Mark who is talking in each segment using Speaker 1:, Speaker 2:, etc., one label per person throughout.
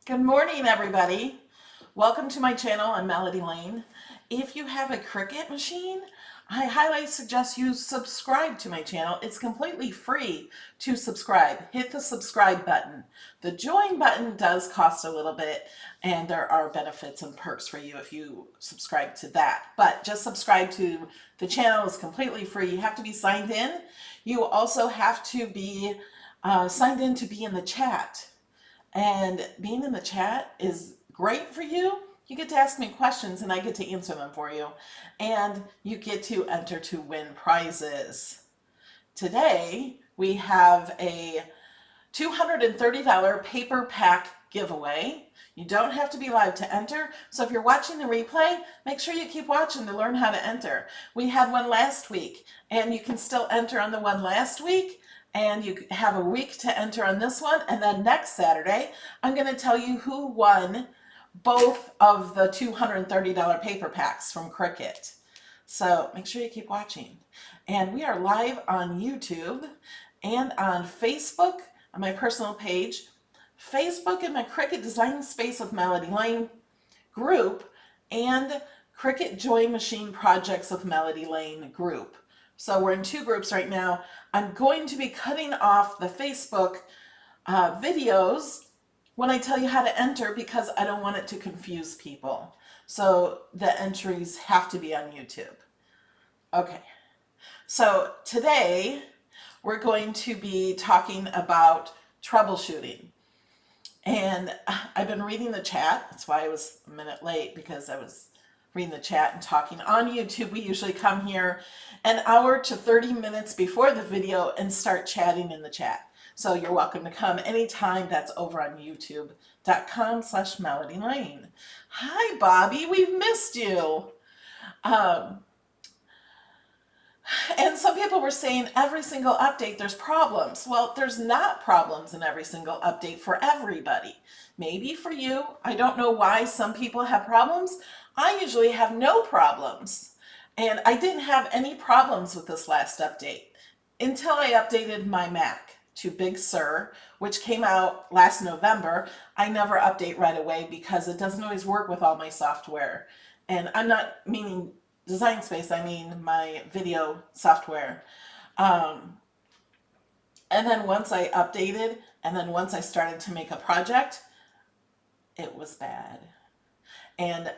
Speaker 1: Good morning, everybody. Welcome to my channel. I'm Melody Lane. If you have a Cricut machine, I highly suggest you subscribe to my channel. It's completely free to subscribe. Hit the subscribe button. The join button does cost a little bit, and there are benefits and perks for you if you subscribe to that. But just subscribe to the channel. It's completely free. You have to be signed in. You also have to be signed in to be in the chat. And being in the chat is great for you. You get to ask me questions and I get to answer them for you. And you get to enter to win prizes. Today, we have a $230 paper pack giveaway. You don't have to be live to enter. So if you're watching the replay, make sure you keep watching to learn how to enter. We had one last week and you can still enter on the one last week. And you have a week to enter on this one. And then next Saturday, I'm going to tell you who won both of the $230 paper packs from Cricut. So make sure you keep watching. And we are live on YouTube and on Facebook, on my personal page, Facebook and my Cricut Design Space with Melody Lane group, and Cricut Joy Machine Projects with Melody Lane group. So we're in two groups right now. I'm going to be cutting off the Facebook videos when I tell you how to enter because I don't want it to confuse people. So the entries have to be on YouTube. Okay, so today we're going to be talking about troubleshooting. And I've been reading the chat. That's why I was a minute late, because I was reading the chat and talking on YouTube. We usually come here an hour to 30 minutes before the video and start chatting in the chat. So you're welcome to come anytime. That's over on youtube.com/Melody Lane. Hi, Bobby. We've missed you. And some people were saying every single update there's problems. Well, there's not problems in every single update for everybody. Maybe for you. I don't know why some people have problems. I usually have no problems. And I didn't have any problems with this last update until I updated my Mac to Big Sur, which came out last November. I never update right away because it doesn't always work with all my software. And I'm not meaning Design Space, I mean my video software. And then once I updated, and then once I started to make a project, it was bad. And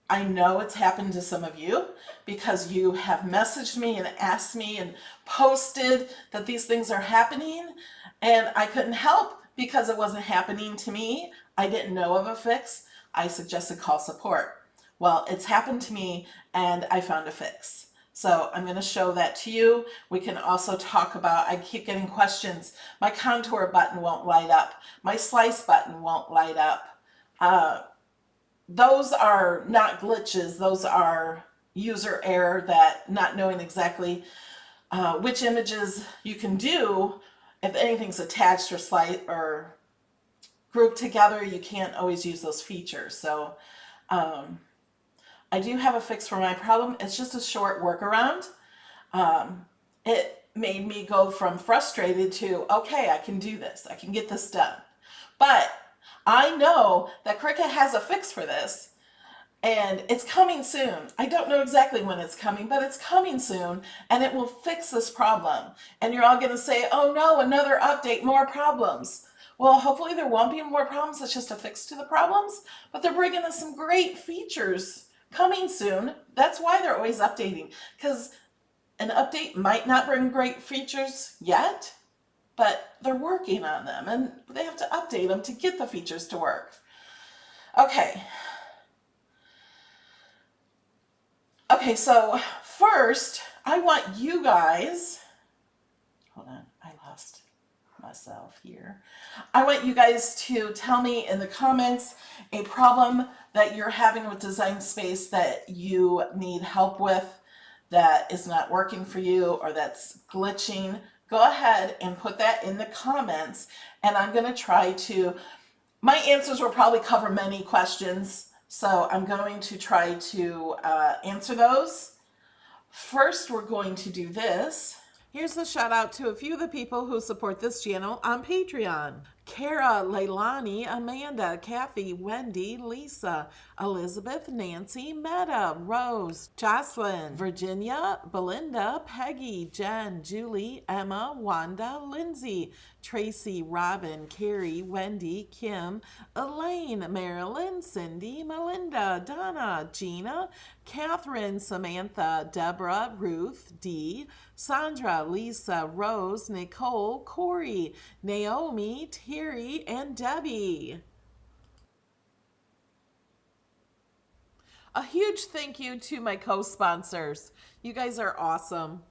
Speaker 1: I know it's happened to some of you because you have messaged me and asked me and posted that these things are happening, and I couldn't help because it wasn't happening to me. I didn't know of a fix. I suggested call support. Well, it's happened to me and I found a fix. So I'm going to show that to you. We can also talk about, I keep getting questions. My contour button won't light up. My slice button won't light up. Those are not glitches. Those are user error, that not knowing exactly which images you can do. If anything's attached or slice or grouped together, you can't always use those features. So I do have a fix for my problem. It's just a short workaround. It made me go from frustrated to, okay, I can do this. I can get this done. But I know that Cricut has a fix for this, and it's coming soon. I don't know exactly when it's coming, but it's coming soon, and it will fix this problem. And you're all going to say, oh no, another update, more problems. Well, hopefully there won't be more problems. It's just a fix to the problems, but they're bringing us some great features coming soon. That's why they're always updating, because an update might not bring great features yet, but they're working on them and they have to update them to get the features to work. Okay. Okay, so first I want you guys, hold on, I lost myself here. I want you guys to tell me in the comments a problem that you're having with Design Space that you need help with, that is not working for you, or that's glitching. Go ahead and put that in the comments, and I'm going to try to, my answers will probably cover many questions, so I'm going to try to answer those. First, we're going to do this. Here's the shout out to a few of the people who support this channel on Patreon. Kara, Leilani, Amanda, Kathy, Wendy, Lisa, Elizabeth, Nancy, Meta, Rose, Jocelyn, Virginia, Belinda, Peggy, Jen, Julie, Emma, Wanda, Lindsay, Tracy, Robin, Carrie, Wendy, Kim, Elaine, Marilyn, Cindy, Melinda, Donna, Gina, Catherine, Samantha, Deborah, Ruth, Dee, Sandra, Lisa, Rose, Nicole, Corey, Naomi, Terry, and Debbie. A huge thank you to my co-sponsors. You guys are awesome.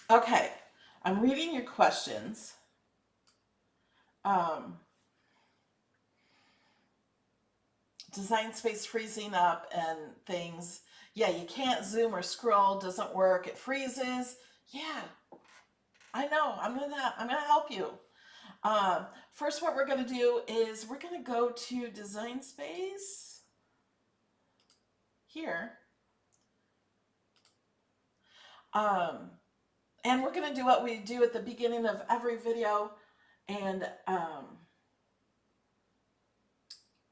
Speaker 1: Okay, I'm reading your questions. Um, Design space freezing up and things. Yeah, you can't zoom or scroll, doesn't work, it freezes. Yeah, I know. I'm gonna help you. First, what we're gonna do is we're gonna go to Design Space here, and we're gonna do what we do at the beginning of every video, and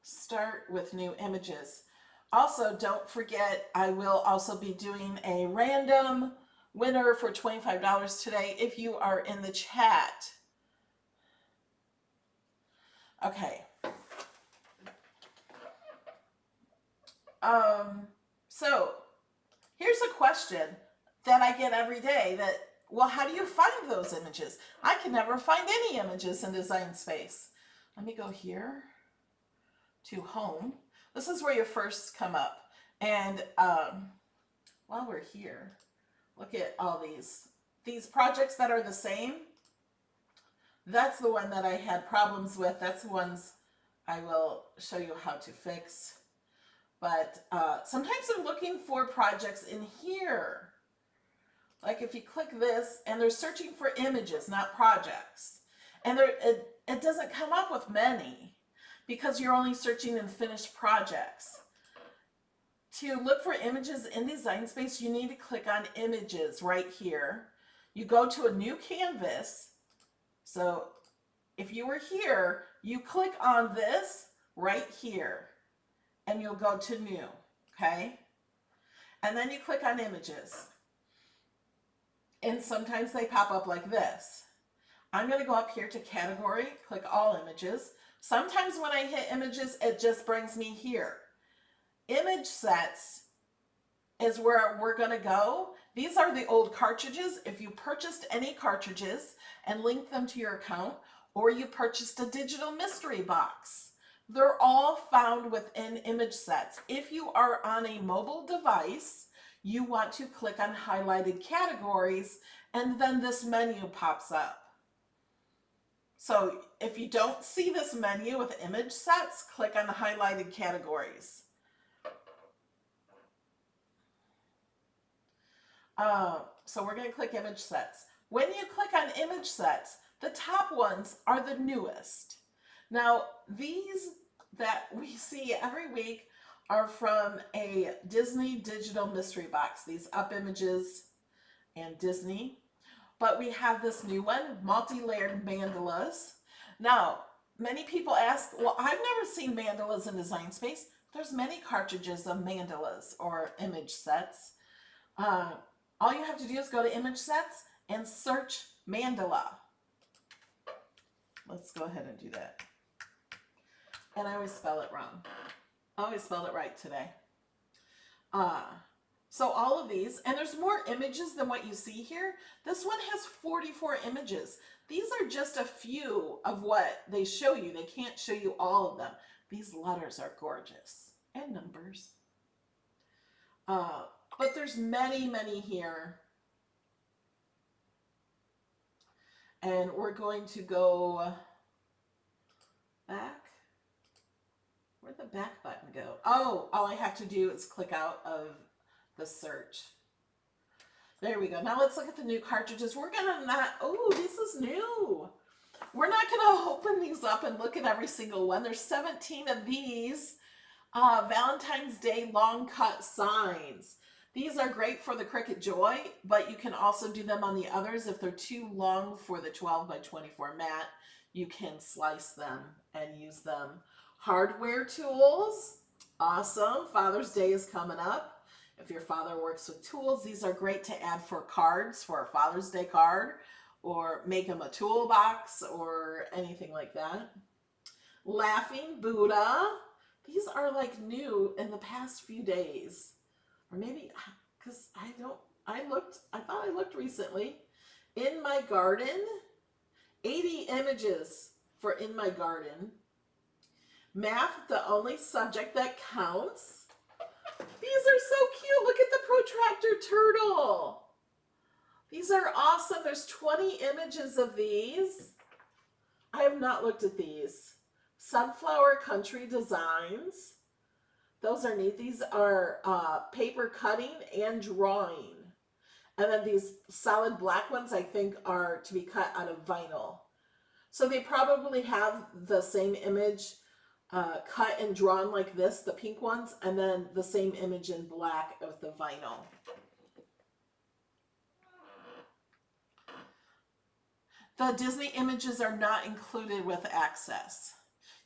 Speaker 1: start with new images. Also, don't forget, I will also be doing a random winner for $25 today if you are in the chat. Okay. So here's a question that I get every day that, well, how do you find those images? I can never find any images in Design Space. Let me go here to Home. This is where you first come up. And while we're here, look at all these projects that are the same. That's the one that I had problems with. That's the ones I will show you how to fix. But sometimes I'm looking for projects in here. Like if you click this, and they're searching for images, not projects. And it doesn't come up with many because you're only searching in finished projects. To look for images in Design Space, you need to click on Images right here. You go to a new canvas. So if you were here, you click on this right here and you'll go to New, okay? And then you click on Images. And sometimes they pop up like this. I'm going to go up here to Category, click All Images. Sometimes when I hit Images, it just brings me here. Image Sets is where we're going to go. These are the old cartridges. If you purchased any cartridges and linked them to your account, or you purchased a digital mystery box, they're all found within Image Sets. If you are on a mobile device, you want to click on highlighted categories, and then this menu pops up. So if you don't see this menu with Image Sets, click on the highlighted categories. So we're going to click Image Sets. When you click on Image Sets, the top ones are the newest. Now, these that we see every week are from a Disney digital mystery box. These Up Images and Disney. But we have this new one, multi-layered mandalas. Now, many people ask, well, I've never seen mandalas in Design Space. There's many cartridges of mandalas or image sets. All you have to do is go to Image Sets and search mandala. Let's go ahead and do that. And I always spell it wrong. I always spelled it right today. So all of these, and there's more images than what you see here. This one has 44 images. These are just a few of what they show you. They can't show you all of them. These letters are gorgeous, and numbers. But there's many, many here. And we're going to go back. Where'd the back button go? Oh, all I have to do is click out of the search. There we go. Now let's look at the new cartridges. We're gonna not, oh, this is new. We're not gonna open these up and look at every single one. There's 17 of these Valentine's Day long cut signs. These are great for the Cricut Joy, but you can also do them on the others. If they're too long for the 12 by 24 mat, you can slice them and use them. Hardware tools, awesome. Father's Day is coming up. If your father works with tools, these are great to add for cards, for a Father's Day card, or make them a toolbox or anything like that. Laughing Buddha. These are like new in the past few days. Or maybe, because I thought I looked recently. In My Garden, 80 images for In My Garden. Math, the only subject that counts. These are so cute. Look at the protractor turtle. These are awesome. There's 20 images of these. I have not looked at these. Sunflower Country Designs. Those are neat. These are paper cutting and drawing. And then these solid black ones, I think, are to be cut out of vinyl. So they probably have the same image cut and drawn like this, the pink ones, and then the same image in black of the vinyl. The Disney images are not included with Access.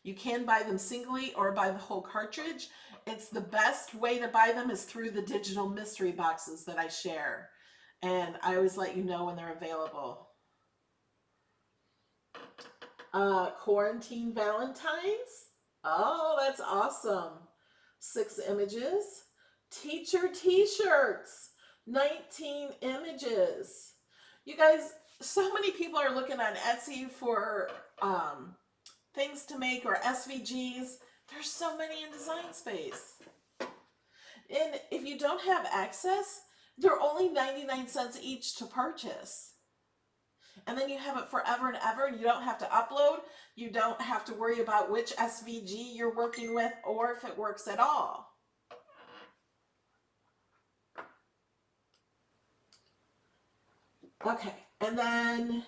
Speaker 1: You can buy them singly or buy the whole cartridge. It's the best way to buy them is through the digital mystery boxes that I share. And I always let you know when they're available. Quarantine Valentines. Oh, that's awesome. 6 images. Teacher t-shirts. 19 images. You guys, so many people are looking on Etsy for things to make, or SVGs. There's so many in Design Space. And if you don't have Access, they're only 99 cents each to purchase. And then you have it forever and ever, and you don't have to upload. You don't have to worry about which SVG you're working with or if it works at all. Okay, and then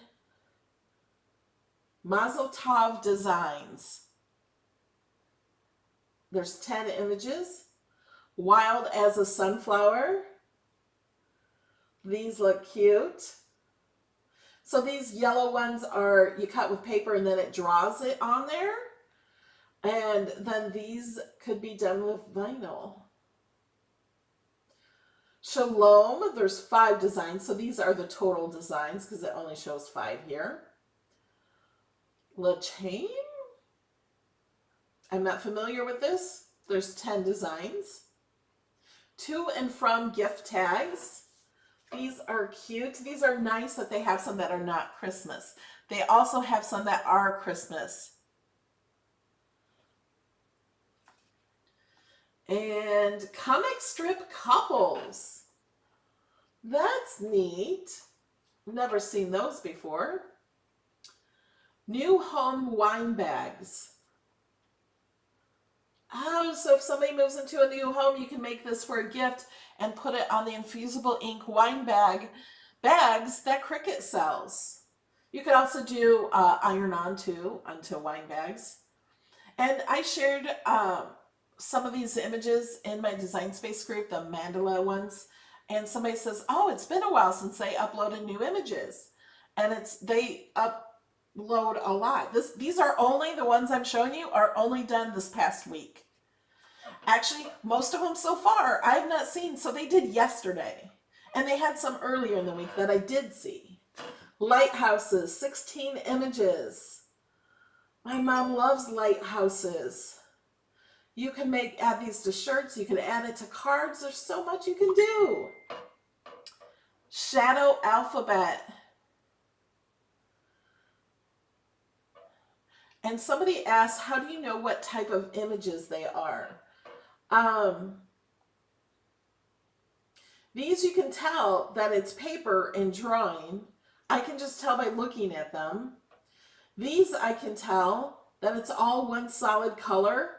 Speaker 1: Mazel Tov Designs. There's 10 images. Wild as a Sunflower. These look cute. So these yellow ones are, you cut with paper and then it draws it on there. And then these could be done with vinyl. Shalom, there's 5 designs. So these are the total designs because it only shows 5 here. La Chain. I'm not familiar with this. There's 10 designs. To and from gift tags. These are cute. These are nice that they have some that are not Christmas. They also have some that are Christmas. And comic strip couples. That's neat. Never seen those before. New home wine bags. Oh, so if somebody moves into a new home, you can make this for a gift and put it on the infusible ink wine bags that Cricut sells. You could also do iron-on too onto wine bags. And I shared some of these images in my Design Space group, the mandala ones. And somebody says, oh, it's been a while since they uploaded new images. And they upload a lot. These are only, the ones I'm showing you are only done this past week. Actually, most of them so far I have not seen, so they did yesterday. And they had some earlier in the week that I did see. Lighthouses, 16 images. My mom loves lighthouses. You can add these to shirts, you can add it to cards, there's so much you can do. Shadow alphabet. And somebody asked, how do you know what type of images they are? These you can tell that it's paper and drawing. I can just tell by looking at them. These I can tell that it's all one solid color,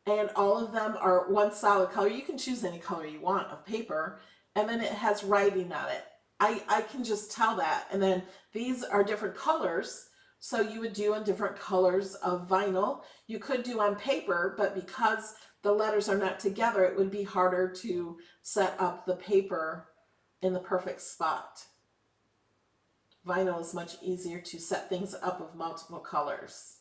Speaker 1: and all of them are one solid color. You can choose any color you want of paper, and then it has writing on it. I can just tell that. And then these are different colors, So you would do on different colors of vinyl. You could do on paper, but because the letters are not together, it would be harder to set up the paper in the perfect spot. Vinyl is much easier to set things up of multiple colors.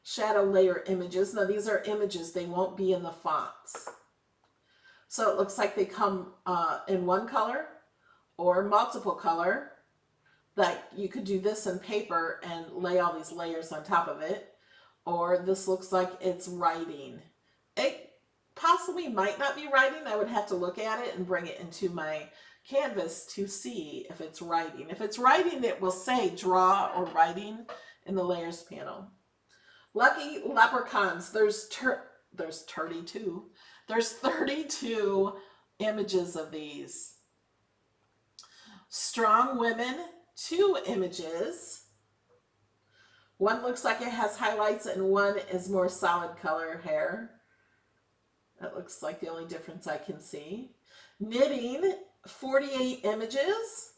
Speaker 1: Shadow layer images. Now these are images, they won't be in the fonts. So it looks like they come in one color or multiple color. Like you could do this in paper and lay all these layers on top of it. Or this looks like it's writing. It possibly might not be writing. I would have to look at it and bring it into my canvas to see if it's writing. If it's writing, it will say draw or writing in the layers panel. Lucky leprechauns. There's 32. There's 32 images of these. Strong women, 2 images. One looks like it has highlights and one is more solid color hair. That looks like the only difference I can see. Knitting, 48 images.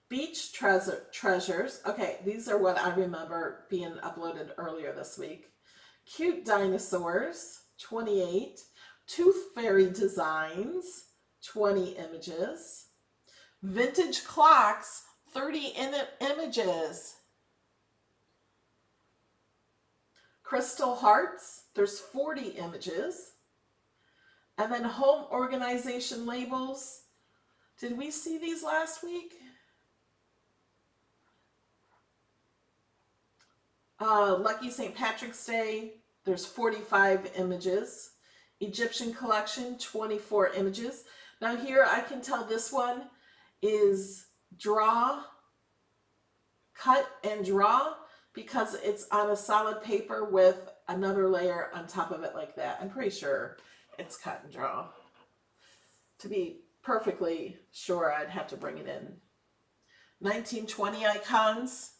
Speaker 1: Beach treasures. Okay, these are what I remember being uploaded earlier this week. Cute dinosaurs, 28. Tooth fairy designs, 20 images. Vintage clocks, 30 images. Crystal hearts, there's 40 images. And then home organization labels. Did we see these last week? Lucky St. Patrick's Day, there's 45 images. Egyptian collection, 24 images. Now here I can tell this one is draw, cut and draw, because it's on a solid paper with another layer on top of it like that. I'm pretty sure it's cut and draw. To be perfectly sure, I'd have to bring it in. 1920 icons.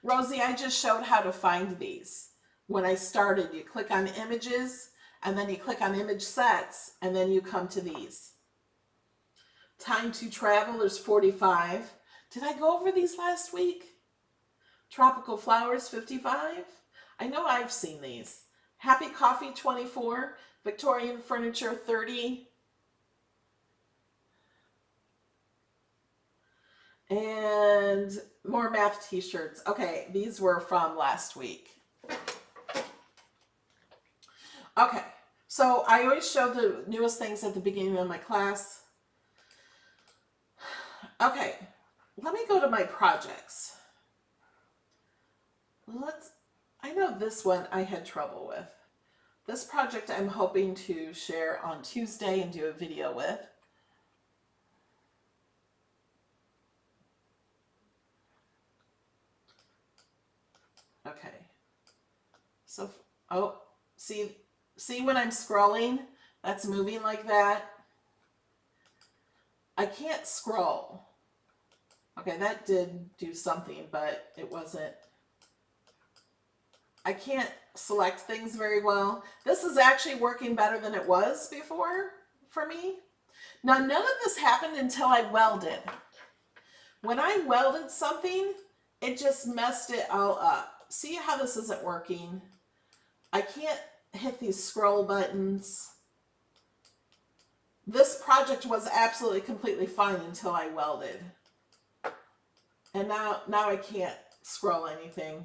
Speaker 1: Rosie, I just showed how to find these. When I started, you click on images, and then you click on image sets, and then you come to these. Time to travel is 45. Did I go over these last week? Tropical flowers, 55. I know I've seen these. Happy coffee, 24. Victorian furniture, 30. And more math t-shirts. Okay, these were from last week. Okay, so I always show the newest things at the beginning of my class. Okay, let me go to my projects. I know this one I had trouble with. This project I'm hoping to share on Tuesday and do a video with. Okay, so, oh, see when I'm scrolling, that's moving like that. I can't scroll. Okay, that did do something, but it wasn't. I can't select things very well. This is actually working better than it was before for me. Now, none of this happened until I welded. When I welded something, it just messed it all up. See how this isn't working? I can't hit these scroll buttons. This project was absolutely completely fine until I welded. And now I can't scroll anything.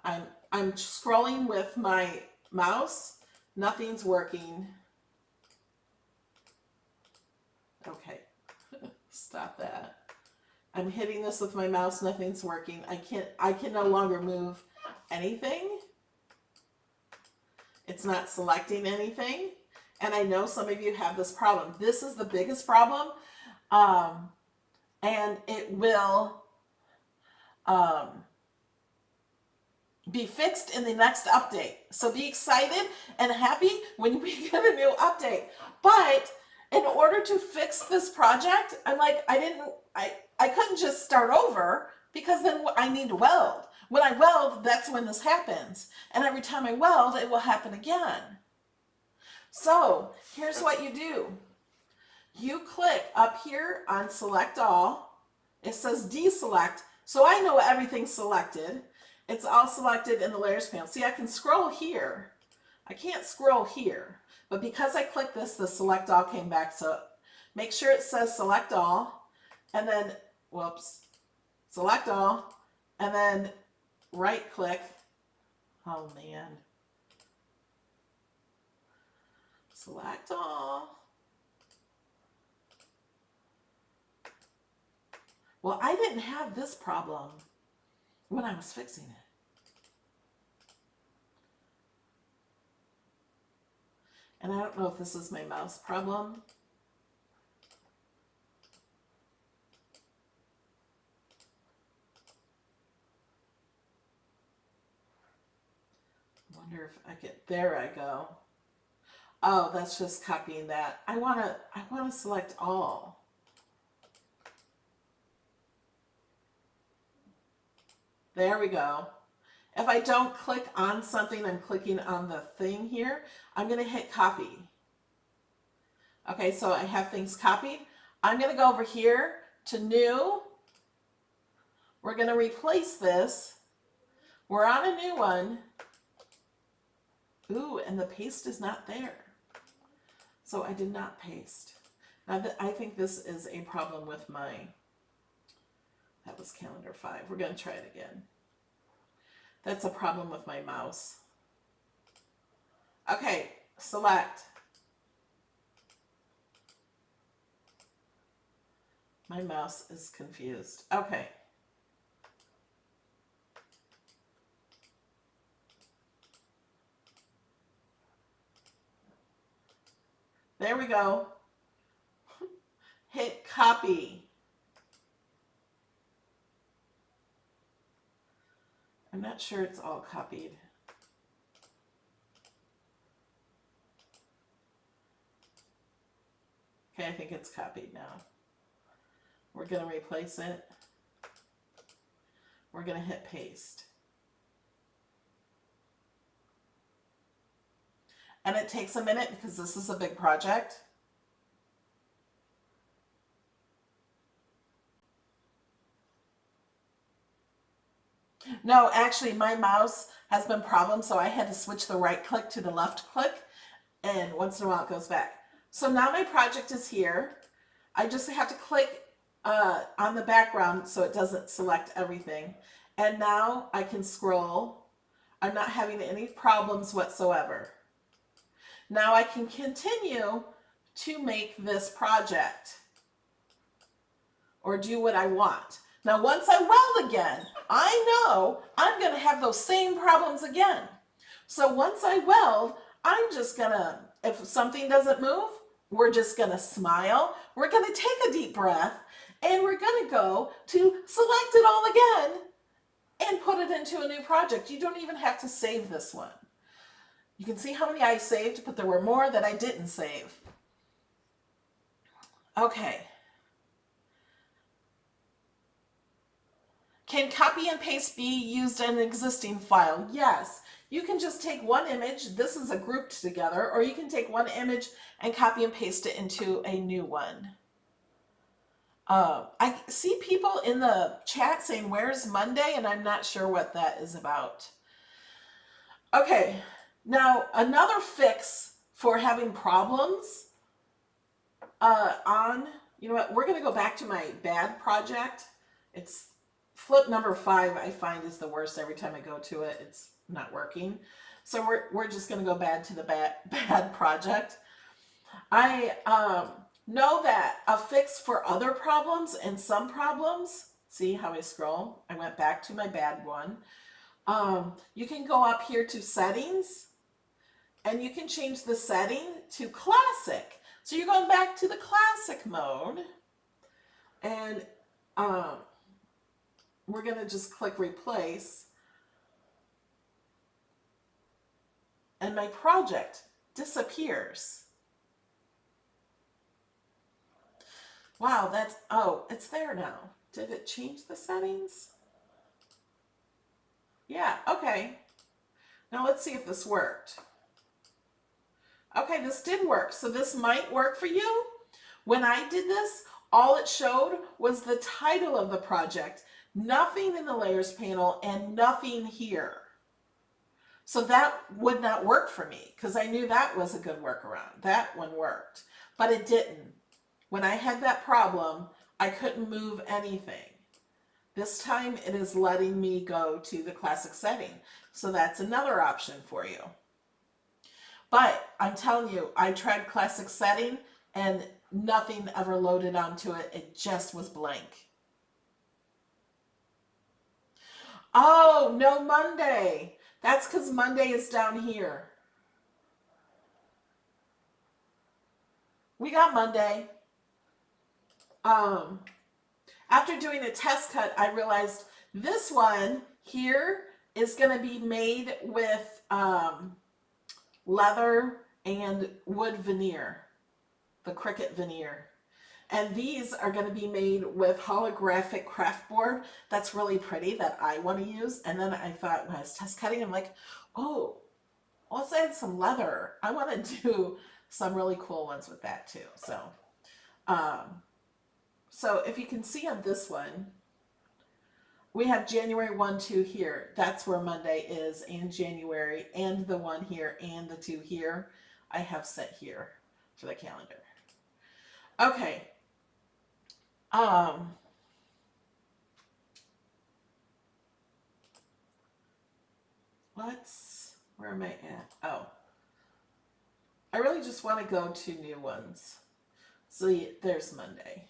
Speaker 1: I'm scrolling with my mouse. Nothing's working. Okay, stop that. I'm hitting this with my mouse, nothing's working. I can no longer move anything. It's not selecting anything. And I know some of you have this problem. This is the biggest problem. And it will be fixed in the next update. So be excited and happy when we get a new update. But in order to fix this project, I'm like, I couldn't just start over because then I need to weld. When I weld, that's when this happens. And every time I weld, it will happen again. So here's what you do. you click up here on select all. It says deselect, so I know everything's selected. It's all selected in the layers panel. See, I can scroll here. I can't scroll here, but because I clicked this, the select all came back. So make sure it says select all, and then, whoops, select all, and then right click. Oh man. Select all. Well, I didn't have this problem when I was fixing it. And I don't know if this is my mouse problem. I wonder if I get, there I go. Oh, that's just copying that. I wanna select all. There we go. If I don't click on something, I'm clicking on the thing here. I'm going to hit copy. Okay, so I have things copied. I'm going to go over here to new. We're going to replace this. We're on a new one. Ooh, and the paste is not there. So I did not paste. Now, I think this is a problem with my, that was calendar 5. We're going to try it again. That's a problem with my mouse. Okay, select. My mouse is confused. Okay. There we go. Hit copy. I'm not sure it's all copied. Okay, I think it's copied now. We're going to replace it. We're going to hit paste. And it takes a minute because this is a big project. No, actually my mouse has been problems, so I had to switch the right click to the left click, and once in a while it goes back. So now my project is here. I just have to click on the background so it doesn't select everything. And now I can scroll. I'm not having any problems whatsoever. Now I can continue to make this project or do what I want. Now, once I weld again, I know I'm going to have those same problems again. So once I weld, I'm just going to, if something doesn't move, we're just going to smile. We're going to take a deep breath, and we're going to go to select it all again and put it into a new project. You don't even have to save this one. You can see how many I saved, but there were more that I didn't save. Okay. Can copy and paste be used in an existing file? Yes. You can just take one image, this is a grouped together, or you can take one image and copy and paste it into a new one. I see people in the chat saying, where's Monday? And I'm not sure what that is about. Okay, now another fix for having problems you know what, we're going to go back to my bad project. It's flip number 5, I find, is the worst. Every time I go to it, it's not working. So we're just going to go back to the bad project. I know that a fix for other problems and some problems, see how I scroll? I went back to my bad one. You can go up here to settings, and you can change the setting to classic. So you're going back to the classic mode, and we're going to just click replace, and my project disappears. Wow, that's, oh, it's there now. Did it change the settings? Yeah, okay. Now let's see if this worked. Okay, this did work. So this might work for you. When I did this, all it showed was the title of the project, nothing in the layers panel and nothing here. So that would not work for me because I knew that was a good workaround. That one worked, but it didn't. When I had that problem, I couldn't move anything. This time it is letting me go to the classic setting. So that's another option for you. But I'm telling you, I tried classic setting and nothing ever loaded onto it. It just was blank. Oh, no Monday. That's because Monday is down here. We got Monday. After doing a test cut, I realized this one here is going to be made with leather and wood veneer, the Cricut veneer. And these are going to be made with holographic craft board. That's really pretty that I want to use. And then I thought when I was test cutting, I'm like, oh, let's add some leather. I want to do some really cool ones with that too. So if you can see on this one, we have January 1, 2 here. That's where Monday is, and January, and the 1 here, and the 2 here. I have set here for the calendar. Okay. Where am I at? Oh. I really just want to go to new ones. So there's Monday.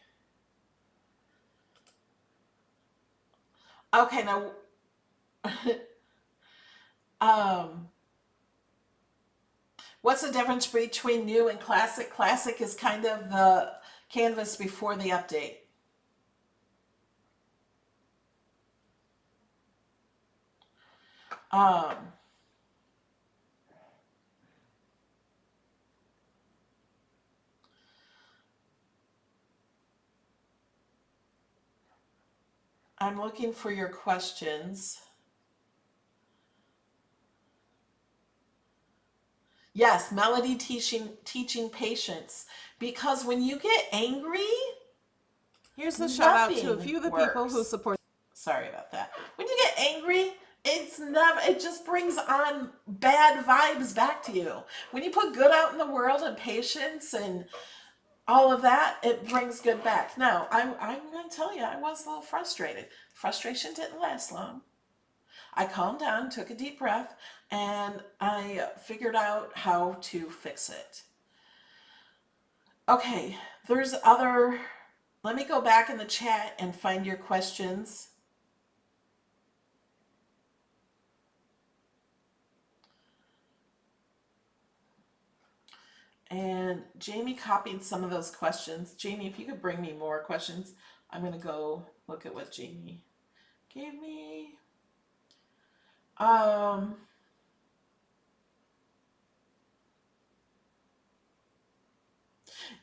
Speaker 1: Okay, now, what's the difference between new and classic? Classic is kind of the canvas before the update. I'm looking for your questions. Yes, Melody teaching patience. Because when you get angry,
Speaker 2: here's the shout out to a
Speaker 1: nothing
Speaker 2: few of the
Speaker 1: works.
Speaker 2: people who support.
Speaker 1: Sorry about that. When you get angry, it just brings on bad vibes back to you. When you put good out in the world and patience and all of that, it brings good back. Now, I'm going to tell you, I was a little frustrated. Frustration didn't last long. I calmed down, took a deep breath, and I figured out how to fix it. Okay, there's other... Let me go back in the chat and find your questions. And Jamie copied some of those questions. Jamie, if you could bring me more questions, I'm going to go look at what Jamie gave me.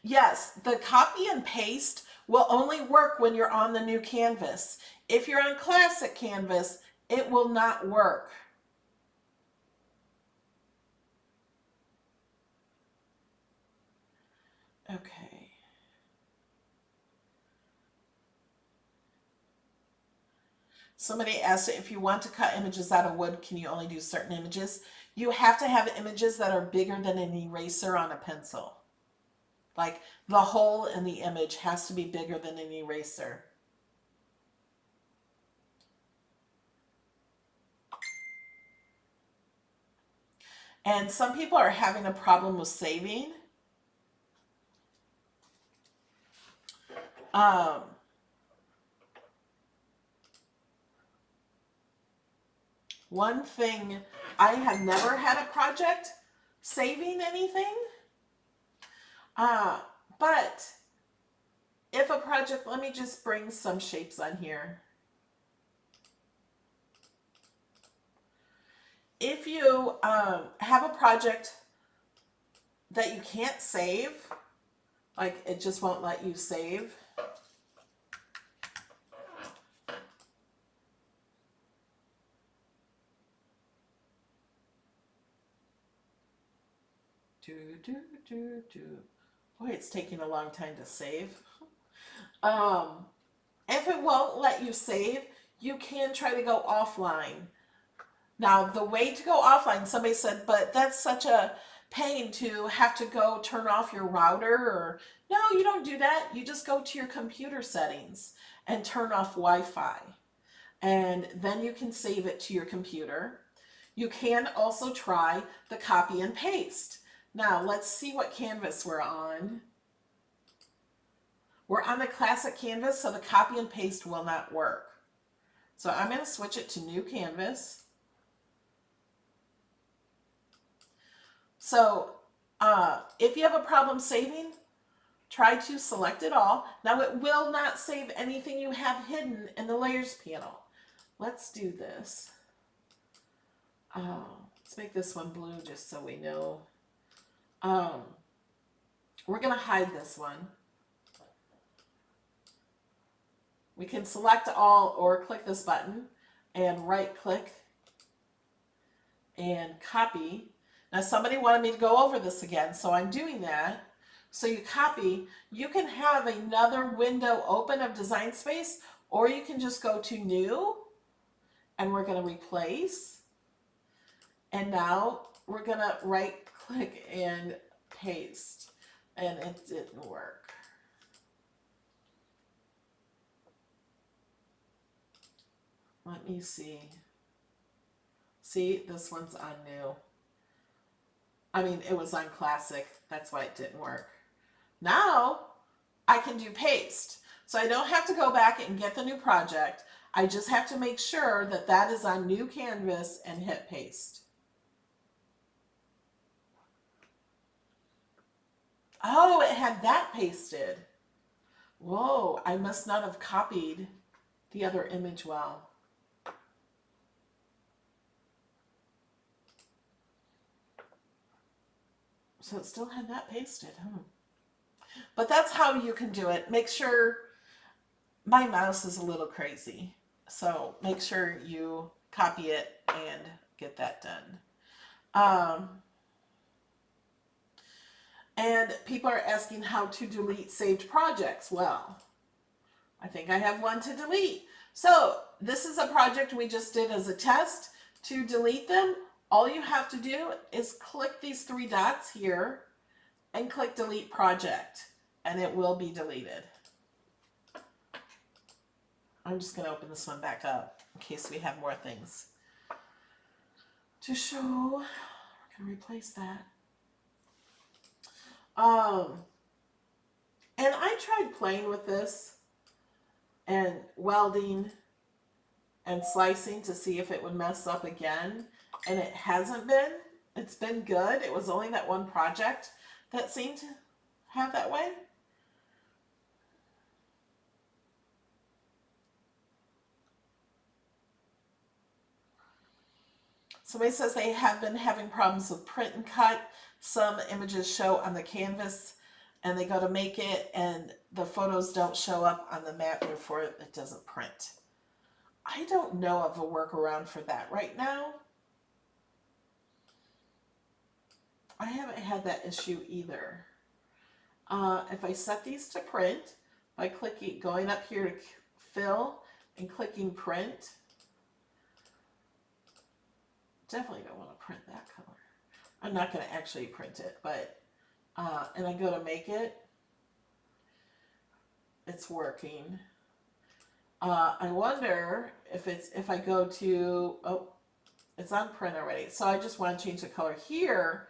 Speaker 1: Yes, the copy and paste will only work when you're on the new canvas. If you're on classic canvas, it will not work. Okay. Somebody asked if you want to cut images out of wood, can you only do certain images? You have to have images that are bigger than an eraser on a pencil. Like the hole in the image has to be bigger than an eraser. And some people are having a problem with saving. One thing, I have never had a project saving anything. But if a project, let me just bring some shapes on here. If you have a project that you can't save, like it just won't let you save, Boy, it's taking a long time to save. If it won't let you save, you can try to go offline. Now, the way to go offline, somebody said, but that's such a pain to have to go turn off your router. Or no, you don't do that. You just go to your computer settings and turn off Wi-Fi. And then you can save it to your computer. You can also try the copy and paste. Now, let's see what canvas we're on. We're on the classic canvas, so the copy and paste will not work. So I'm going to switch it to new canvas. So if you have a problem saving, try to select it all. Now it will not save anything you have hidden in the layers panel. Let's do this. Let's make this one blue just so we know. We're going to hide this one. We can select all or click this button and right click and copy. Now somebody wanted me to go over this again, so I'm doing that. So you copy, you can have another window open of Design Space, or you can just go to New, and we're going to replace. And now we're going to right click and paste, and it didn't work. Let me see. See, this one's on New. I mean, it was on Classic. That's why it didn't work. Now, I can do paste. So I don't have to go back and get the new project. I just have to make sure that that is on New Canvas and hit paste. Oh, it had that pasted. Whoa, I must not have copied the other image well. So it still had that pasted. But that's how you can do it. Make sure, my mouse is a little crazy, so make sure you copy it and get that done. And people are asking how to delete saved projects. Well, I think I have one to delete. So this is a project we just did as a test. To delete them, all you have to do is click these three dots here and click delete project, and it will be deleted. I'm just going to open this one back up in case we have more things to show. We're going to replace that. And I tried playing with this and welding and slicing to see if it would mess up again, and it hasn't been. It's been good. It was only that one project that seemed to have that way. Somebody says they have been having problems with print and cut. Some images show on the canvas and they go to make it and the photos don't show up on the mat, therefore it doesn't print. I don't know of a workaround for that right now. I haven't had that issue either. If I set these to print by clicking, going up here to fill and clicking print, definitely don't want to print that color. I'm not going to actually print it, but and I go to make it, it's working. I wonder if I go to, oh, it's on print already. So I just want to change the color here.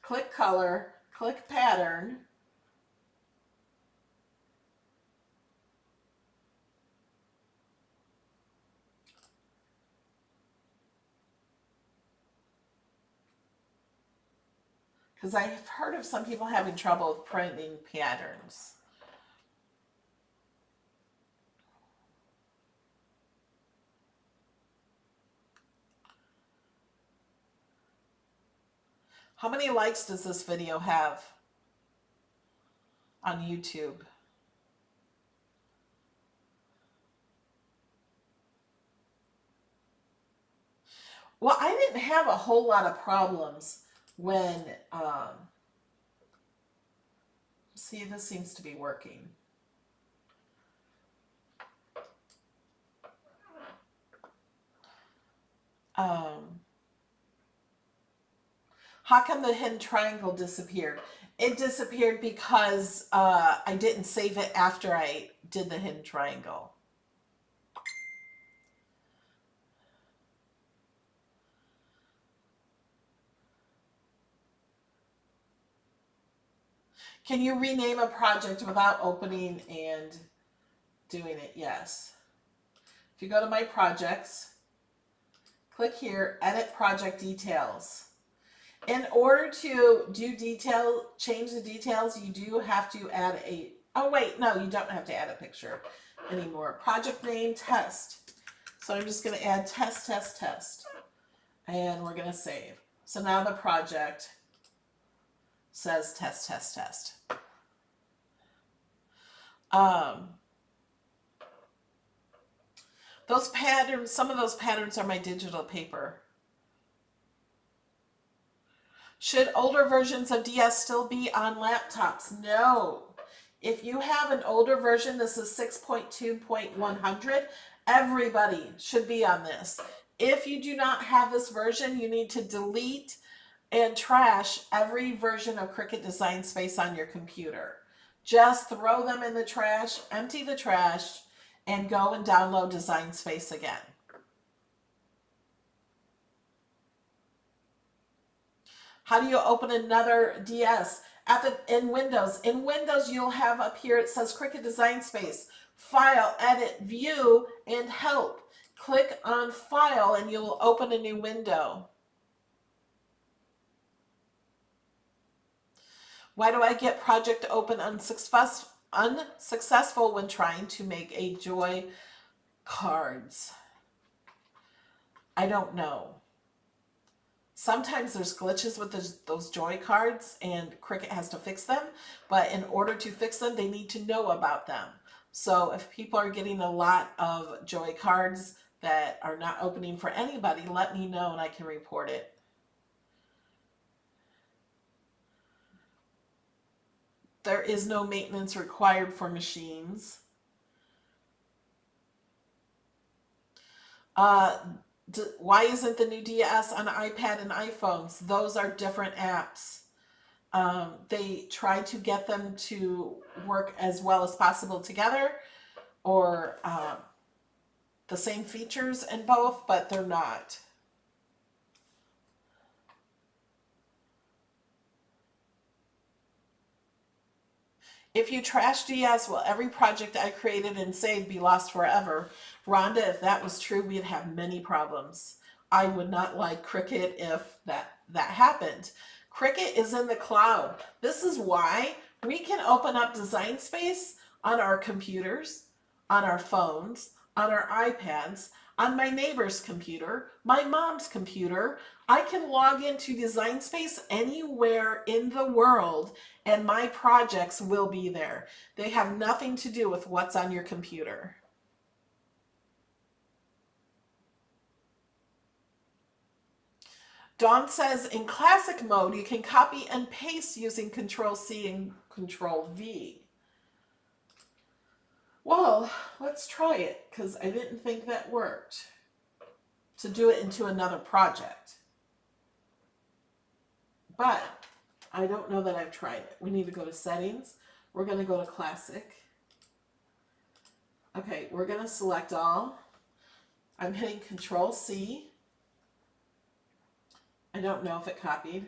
Speaker 1: Click color, click pattern. Because I've heard of some people having trouble with printing patterns. How many likes does this video have on YouTube? Well, I didn't have a whole lot of problems when See, this seems to be working. How come the hidden triangle disappeared? It disappeared because I didn't save it after I did the hidden triangle. Can you rename a project without opening and doing it? Yes. If you go to my projects, click here, edit project details. In order to change the details, you do have to add oh wait, no, you don't have to add a picture anymore. Project name, test. So I'm just gonna add test, test, test. And we're gonna save. So now the project says test, test, test. Those patterns, some of those patterns are my digital paper. Should older versions of DS still be on laptops? No. If you have an older version, this is 6.2.100, everybody should be on this. If you do not have this version, you need to delete and trash every version of Cricut Design Space on your computer. Just throw them in the trash, empty the trash, and go and download Design Space again. How do you open another DS? In Windows. In Windows, you'll have up here, it says Cricut Design Space. File, Edit, View, and Help. Click on File and you'll open a new window. Why do I get project open unsuccessful when trying to make a Joy cards? I don't know. Sometimes there's glitches with those Joy cards and Cricut has to fix them, but in order to fix them, they need to know about them. So if people are getting a lot of Joy cards that are not opening for anybody, let me know and I can report it. There is no maintenance required for machines. Why isn't the new DS on iPad and iPhones? Those are different apps. They try to get them to work as well as possible together, or the same features in both, but they're not. If you trash DS, will every project I created and saved be lost forever? Rhonda, if that was true, we'd have many problems. I would not like Cricut if that happened. Cricut is in the cloud. This is why we can open up Design Space on our computers, on our phones, on our iPads, on my neighbor's computer, my mom's computer. I can log into Design Space anywhere in the world and my projects will be there. They have nothing to do with what's on your computer. Dawn says in classic mode, you can copy and paste using Control-C and Control-V. Well, let's try it because I didn't think that worked to do it into another project. But I don't know that I've tried it. We need to go to settings. We're going to go to classic. Okay, we're going to select all. I'm hitting Control-C. I don't know if it copied.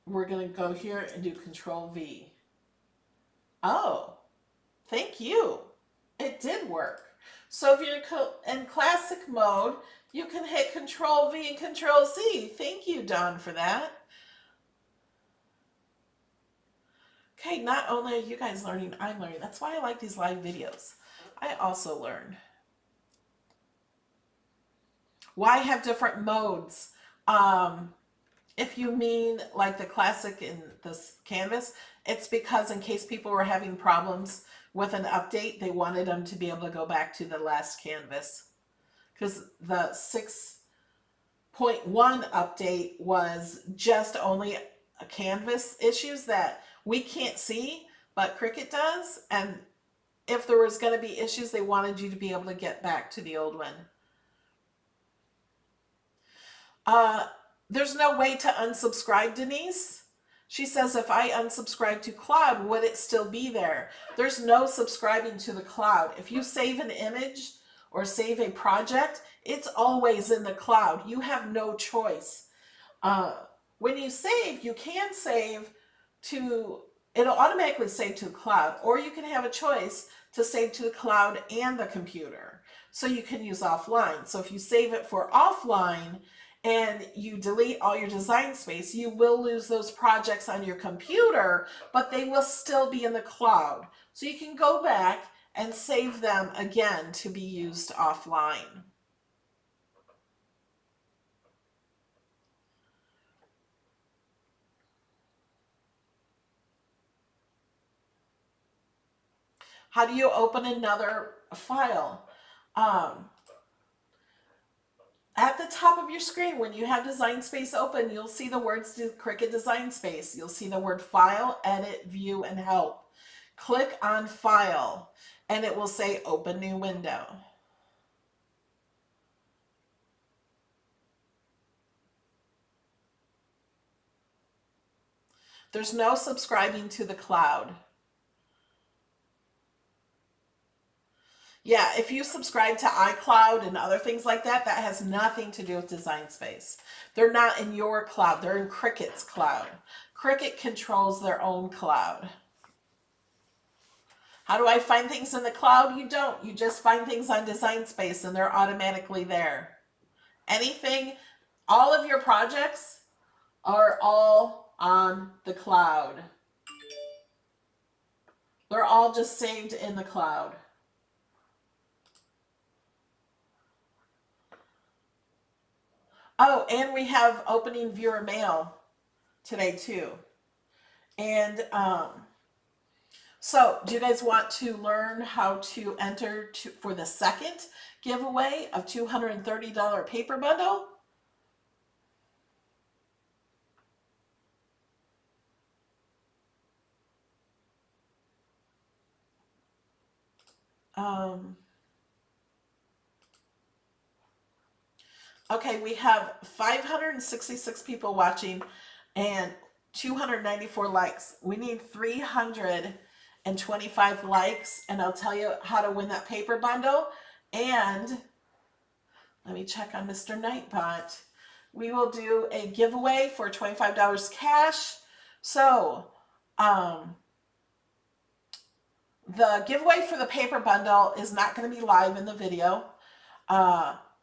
Speaker 1: We're going to go here and do Control-V. Oh, thank you. It did work. So if you're in classic mode, you can hit Control-V and Control-C. Thank you, Dawn, for that. Okay, not only are you guys learning, I'm learning. That's why I like these live videos. I also learn. Why have different modes? If you mean like the classic in this canvas, it's because in case people were having problems with an update, they wanted them to be able to go back to the last canvas. Because the 6.1 update was just only canvas issues that we can't see, but Cricut does. And if there was going to be issues, they wanted you to be able to get back to the old one. There's no way to unsubscribe, Denise. She says, if I unsubscribe to cloud, would it still be there? There's no subscribing to the cloud. If you save an image or save a project, it's always in the cloud. You have no choice. When you save, you can save to, it'll automatically save to the cloud, or you can have a choice to save to the cloud and the computer. So you can use offline. So if you save it for offline and you delete all your design space, you will lose those projects on your computer, but they will still be in the cloud. So you can go back and save them again to be used offline. How do you open another file? At the top of your screen, when you have Design Space open, you'll see the words Cricut Design Space. You'll see the word File, Edit, View, and Help. Click on File, and it will say Open New Window. There's no subscribing to the cloud. Yeah, if you subscribe to iCloud and other things like that, that has nothing to do with Design Space. They're not in your cloud. They're in Cricut's cloud. Cricut controls their own cloud. How do I find things in the cloud? You don't. You just find things on Design Space and they're automatically there. Anything, all of your projects are all on the cloud. They're all just saved in the cloud. Oh, and we have opening viewer mail today too. And so do you guys want to learn how to enter for the second giveaway of $230 paper bundle? Okay, we have 566 people watching and 294 likes. We need 325 likes, and I'll tell you how to win that paper bundle. And let me check on Mr. Nightbot. We will do a giveaway for $25 cash. So, the giveaway for the paper bundle is not going to be live in the video.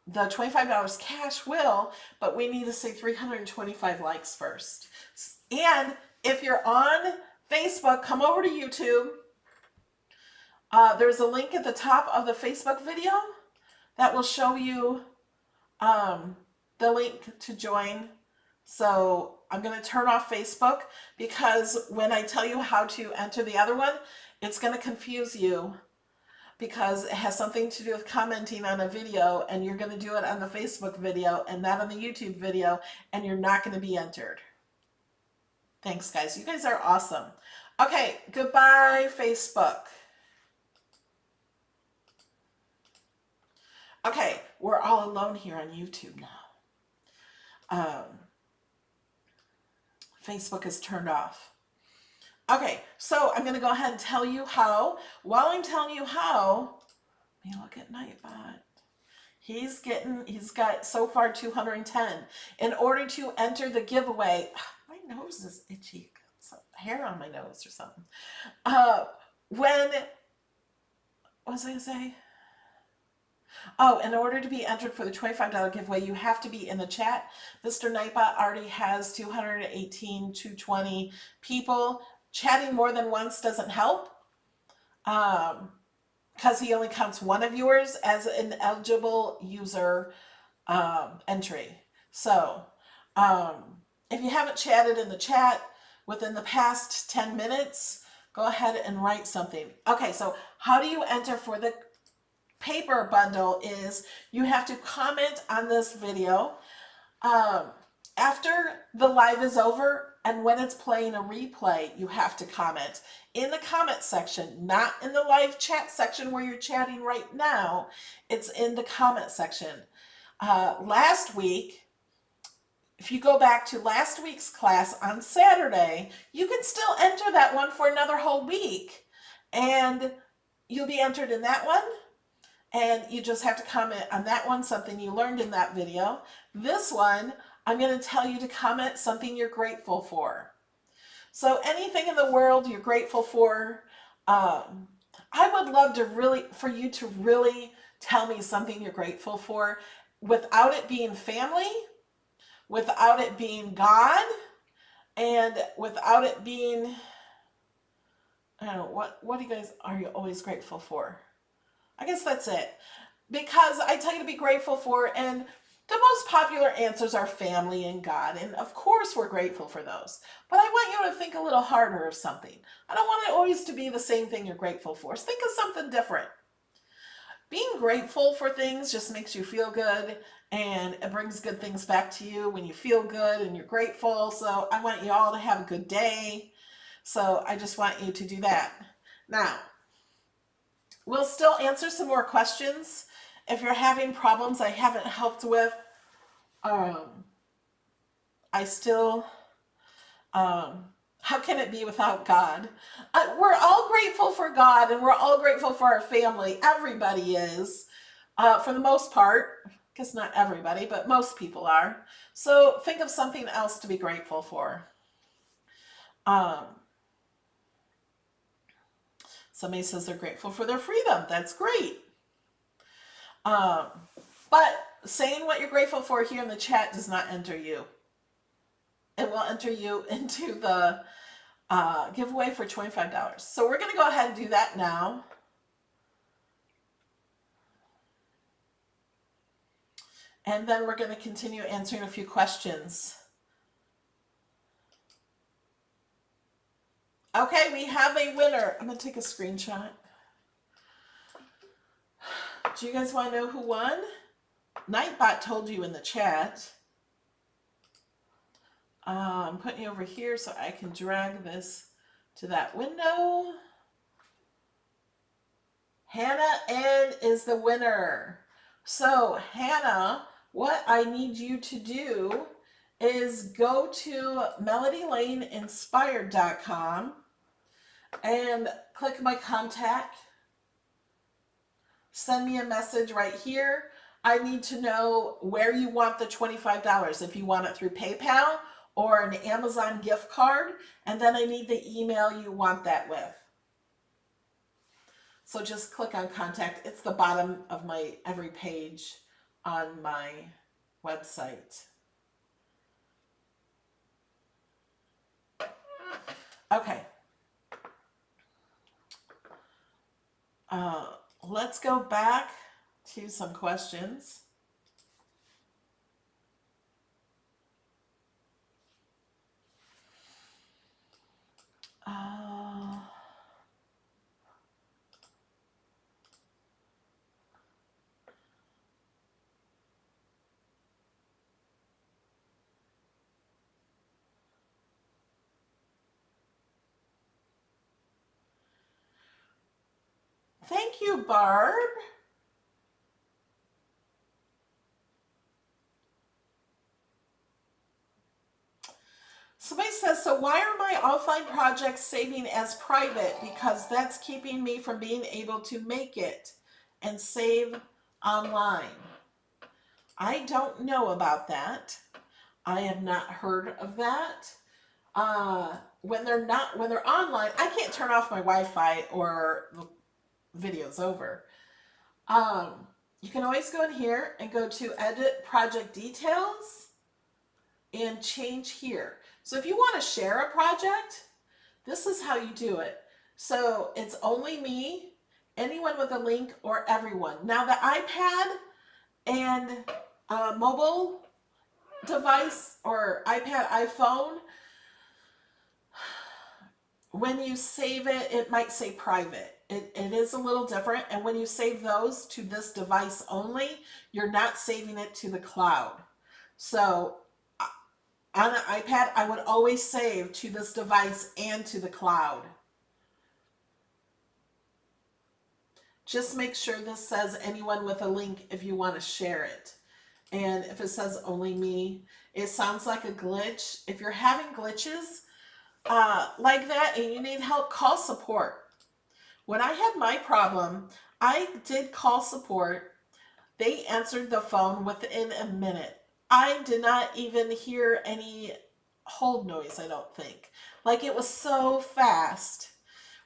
Speaker 1: The $25 cash will, but we need to say 325 likes first. And if you're on Facebook, come over to YouTube. There's a link at the top of the Facebook video that will show you the link to join. So I'm going to turn off Facebook because when I tell you how to enter the other one, it's going to confuse you, because it has something to do with commenting on a video, and you're going to do it on the Facebook video and not on the YouTube video, and you're not going to be entered. Thanks, guys. You guys are awesome. Okay, goodbye, Facebook. Okay, we're all alone here on YouTube now. Facebook is turned off. Okay, so I'm going to go ahead and tell you how. While I'm telling you how, let me look at Nightbot. He's got so far 210. In order to enter the giveaway, my nose is itchy. Some hair on my nose or something. What was I going to say? Oh, in order to be entered for the $25 giveaway, you have to be in the chat. Mr. Nightbot already has 220 people. Chatting more than once doesn't help because he only counts one of yours as an eligible user entry. So if you haven't chatted in the chat within the past 10 minutes, go ahead and write something. Okay, so how do you enter for the paper bundle is you have to comment on this video. After the live is over, And when it's playing a replay, you have to comment in the comment section, not in the live chat section where you're chatting right now. It's in the comment section. Last week, if you go back to last week's class on Saturday, you can still enter that one for another whole week. And you'll be entered in that one. And you just have to comment on that one, something you learned in that video. This one, I'm going to tell you to comment something you're grateful for. So anything in the world you're grateful for, I would love to for you to really tell me something you're grateful for without it being family, without it being God, and without it being, I don't know, what are you always grateful for? I guess that's it. Because I tell you to be grateful for, and the most popular answers are family and God, and of course we're grateful for those. But I want you to think a little harder of something. I don't want it always to be the same thing you're grateful for. So think of something different. Being grateful for things just makes you feel good, and it brings good things back to you when you feel good and you're grateful. So I want you all to have a good day. So I just want you to do that. Now, we'll still answer some more questions. If you're having problems I haven't helped with, I still, how can it be without God? We're all grateful for God, and we're all grateful for our family. Everybody is, for the most part. I guess not everybody, but most people are. So think of something else to be grateful for. Somebody says they're grateful for their freedom. That's great. But saying what you're grateful for here in the chat does not enter you. It will enter you into the giveaway for $25. So we're going to go ahead and do that now. And then we're going to continue answering a few questions. Okay, we have a winner. I'm going to take a screenshot. Do you guys want to know who won? Nightbot told you in the chat. I'm putting you over here so I can drag this to that window. Hannah N is the winner. So Hannah, what I need you to do is go to melodylaneinspired.com and click my contact. Send me a message right here. I need to know where you want the $25, if you want it through PayPal or an Amazon gift card, and then I need the email you want that with. So just click on contact. It's the bottom of every page on my website. Okay. Let's go back to some questions. Thank you, Barb. Somebody says, so why are my offline projects saving as private? Because that's keeping me from being able to make it and save online. I don't know about that. I have not heard of that. When they're online, I can't turn off my Wi-Fi or the video's over. You can always go in here and go to edit project details and change here. So if you want to share a project, this is how you do it. So it's only me, anyone with a link, or everyone. Now the iPad and mobile device or iPad, iPhone, when you save it, it might say private. It is a little different. And when you save those to this device only, you're not saving it to the cloud. So on an iPad, I would always save to this device and to the cloud. Just make sure this says anyone with a link if you want to share it. And if it says only me, it sounds like a glitch. If you're having glitches like that and you need help, call support. When I had my problem, I did call support. They answered the phone within a minute. I did not even hear any hold noise, I don't think. Like, it was so fast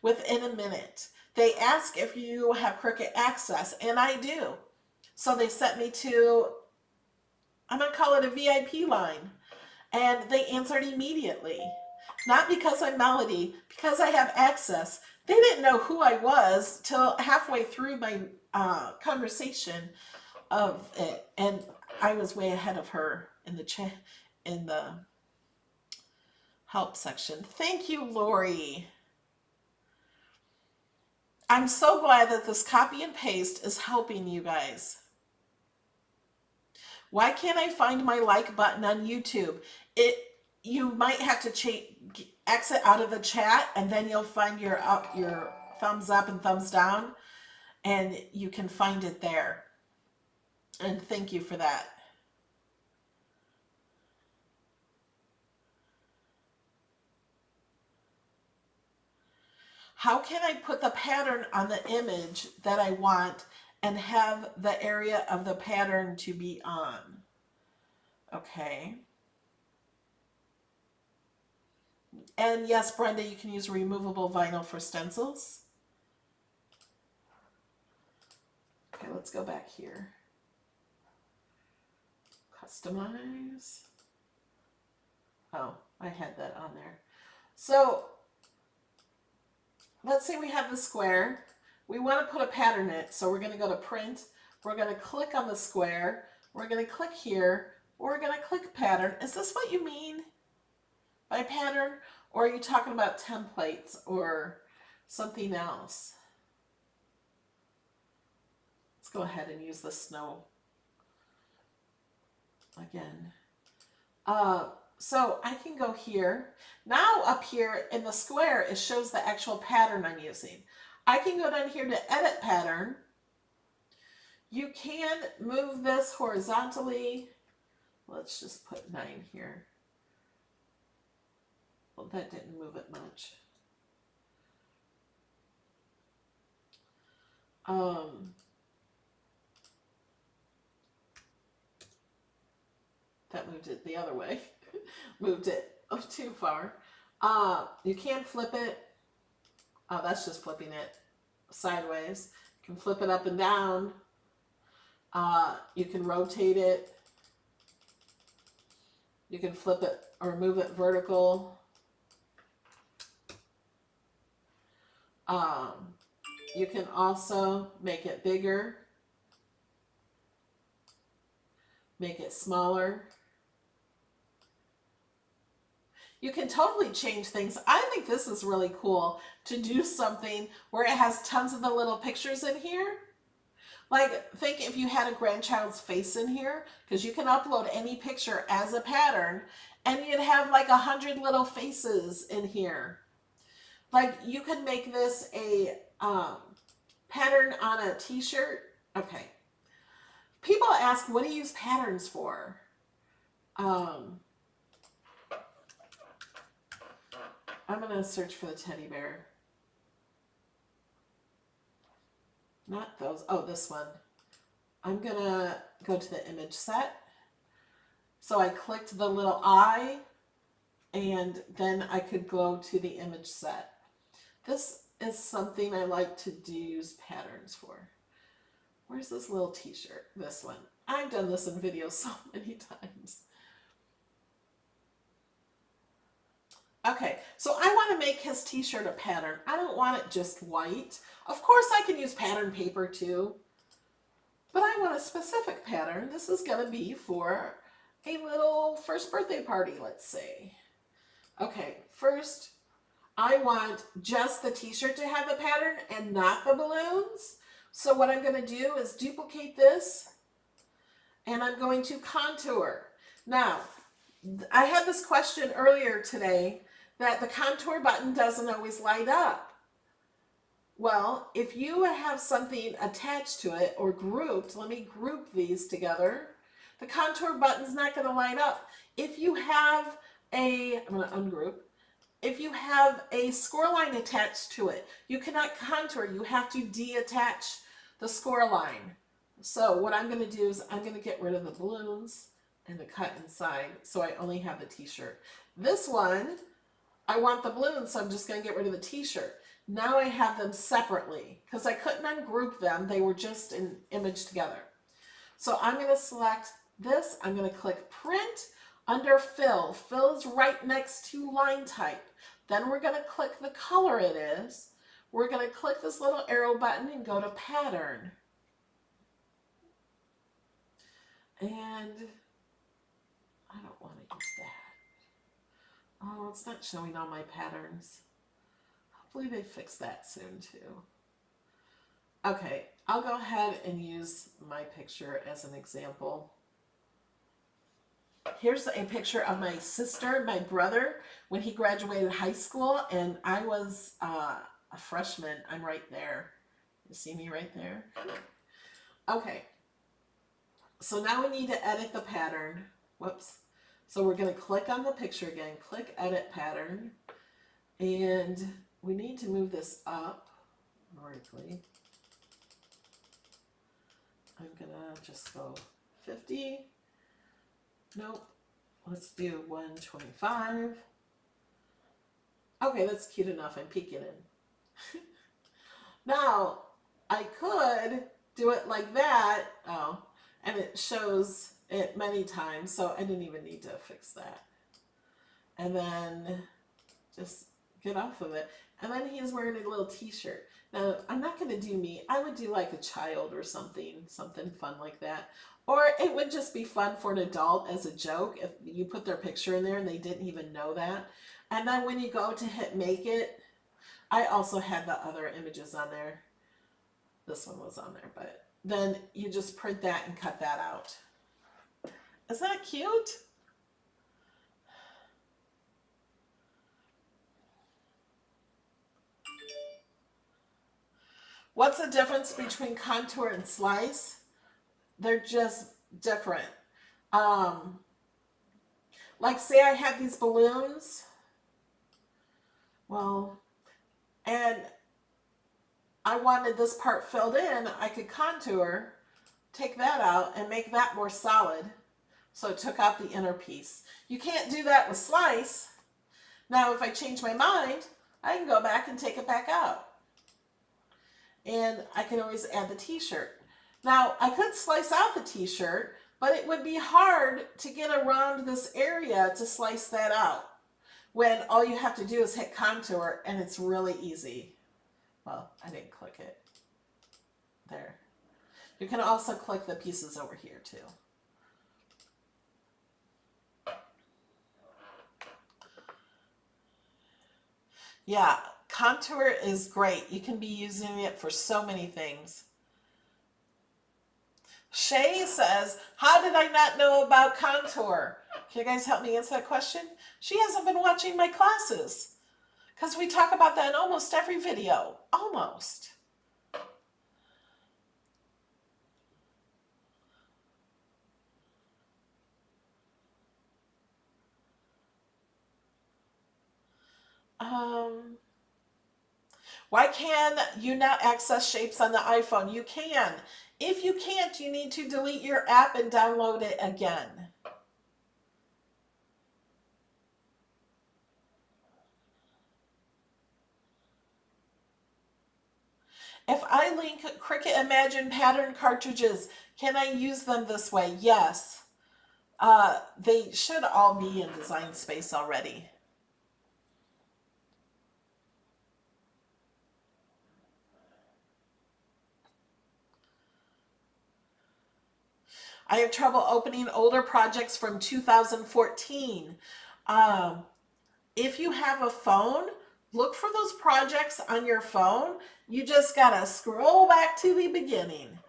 Speaker 1: within a minute. They ask if you have Cricut access, and I do. So they sent me to, I'm going to call it a VIP line, and they answered immediately. Not because I'm Melody, because I have access. They didn't know who I was till halfway through my conversation of it, and I was way ahead of her in the chat, in the help section. Thank you, Lori. I'm so glad that this copy and paste is helping you guys. Why can't I find my like button on YouTube? You might have to exit out of the chat, and then you'll find your thumbs up and thumbs down, and you can find it there. And thank you for that. How can I put the pattern on the image that I want and have the area of the pattern to be on? Okay. And yes, Brenda, you can use removable vinyl for stencils. Okay, let's go back here. Customize. Oh, I had that on there. So let's say we have the square. We want to put a pattern in it. So we're going to go to print. We're going to click on the square. We're going to click here. We're going to click pattern. Is this what you mean by pattern? Or are you talking about templates or something else? Let's go ahead and use the snow again. So I can go here. Now up here in the square, it shows the actual pattern I'm using. I can go down here to edit pattern. You can move this horizontally. Let's just put 9 here. Well, that didn't move it much. That moved it the other way. Moved it too far. You can flip it. Oh, that's just flipping it sideways. You can flip it up and down. You can rotate it. You can flip it or move it vertical. You can also make it bigger, make it smaller. You can totally change things. I think this is really cool to do something where it has tons of the little pictures in here. Like, think if you had a grandchild's face in here, because you can upload any picture as a pattern, and you'd have like 100 little faces in here. Like, you could make this a pattern on a t-shirt. Okay. People ask, what do you use patterns for? I'm going to search for the teddy bear. Not those. Oh, this one. I'm going to go to the image set. So I clicked the little eye, and then I could go to the image set. This is something I like to use patterns for. Where's this little t-shirt? This one. I've done this in videos so many times. Okay, so I want to make his t-shirt a pattern. I don't want it just white. Of course I can use pattern paper too, but I want a specific pattern. This is going to be for a little first birthday party, let's say. Okay, first I want just the t-shirt to have the pattern and not the balloons. So what I'm going to do is duplicate this, and I'm going to contour. Now, I had this question earlier today that the contour button doesn't always light up. Well, if you have something attached to it or grouped, let me group these together, the contour button's not going to light up. If you have I'm going to ungroup. If you have a score line attached to it, you cannot contour. You have to detach the score line. So what I'm going to do is I'm going to get rid of the balloons and the cut inside, so I only have the t-shirt. This one, I want the balloons, so I'm just going to get rid of the t-shirt. Now I have them separately because I couldn't ungroup them. They were just an image together. So I'm going to select this. I'm going to click print under fill. Fill is right next to line type. Then we're going to click the color it is. We're going to click this little arrow button and go to pattern. And I don't want to use that. Oh, it's not showing all my patterns. Hopefully they fix that soon too. Okay, I'll go ahead and use my picture as an example. Here's a picture of my sister, my brother, when he graduated high school, and I was a freshman. I'm right there. You see me right there? Okay. So now we need to edit the pattern. Whoops. So we're going to click on the picture again, click edit pattern, and we need to move this up vertically. I'm going to just go 50. Nope. Let's do 125. Okay, that's cute enough. I'm peeking in. Now, I could do it like that. Oh, and it shows it many times, so I didn't even need to fix that. And then just get off of it. And then he's wearing a little t-shirt. Now, I'm not going to do me. I would do like a child or something fun like that. Or it would just be fun for an adult as a joke if you put their picture in there and they didn't even know that. And then when you go to hit make it, I also had the other images on there. This one was on there, but then you just print that and cut that out. Isn't that cute? What's the difference between contour and slice? They're just different. Like say I had these balloons, well, and I wanted this part filled in, I could contour, take that out, and make that more solid. So it took out the inner piece. You can't do that with slice. Now if I change my mind, I can go back and take it back out. And I can always add the t-shirt. Now, I could slice out the t-shirt, but it would be hard to get around this area to slice that out when all you have to do is hit contour, and it's really easy. Well, I didn't click it. There. You can also click the pieces over here too. Yeah, contour is great. You can be using it for so many things. Shay says, how did I not know about contour? Can you guys help me answer that question? She hasn't been watching my classes because we talk about that in almost every video. Almost. Why can you not access shapes on the iPhone? You can. If you can't, you need to delete your app and download it again. If I link Cricut Imagine pattern cartridges, can I use them this way? Yes. They should all be in Design Space already. I have trouble opening older projects from 2014. If you have a phone, look for those projects on your phone. You just gotta scroll back to the beginning.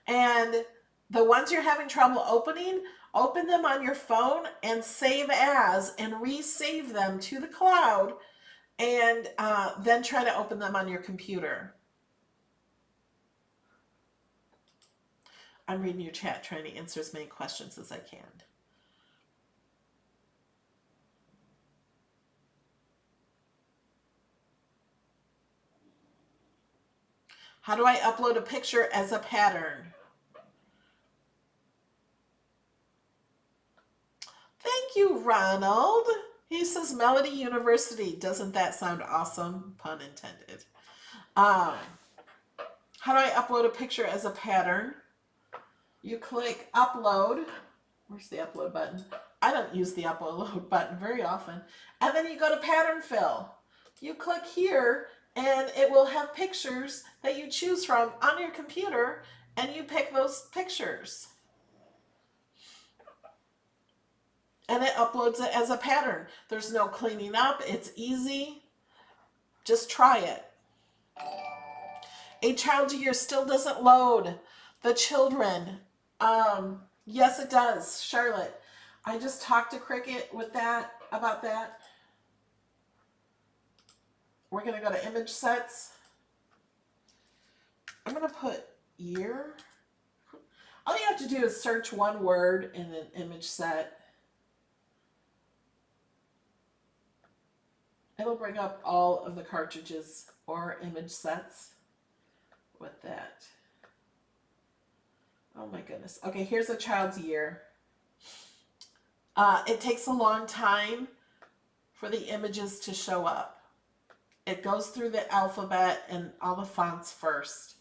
Speaker 1: And The ones you're having trouble opening, open them on your phone and save as and resave them to the cloud, and then try to open them on your computer. I'm reading your chat, trying to answer as many questions as I can. How do I upload a picture as a pattern? Thank you, Ronald. He says Melody University. Doesn't that sound awesome? Pun intended. How do I upload a picture as a pattern? You click upload. Where's the upload button? I don't use the upload button very often. And then you go to pattern fill. You click here and it will have pictures that you choose from on your computer, and you pick those pictures. And it uploads it as a pattern. There's no cleaning up. It's easy. Just try it. A child year still doesn't load. The children. Yes, it does. Charlotte, I just talked to Cricut about that. We're going to go to image sets. I'm going to put year. All you have to do is search one word in an image set. It'll bring up all of the cartridges or image sets with that. Oh my goodness. Okay, here's a child's year. It takes a long time for the images to show up. It goes through the alphabet and all the fonts first.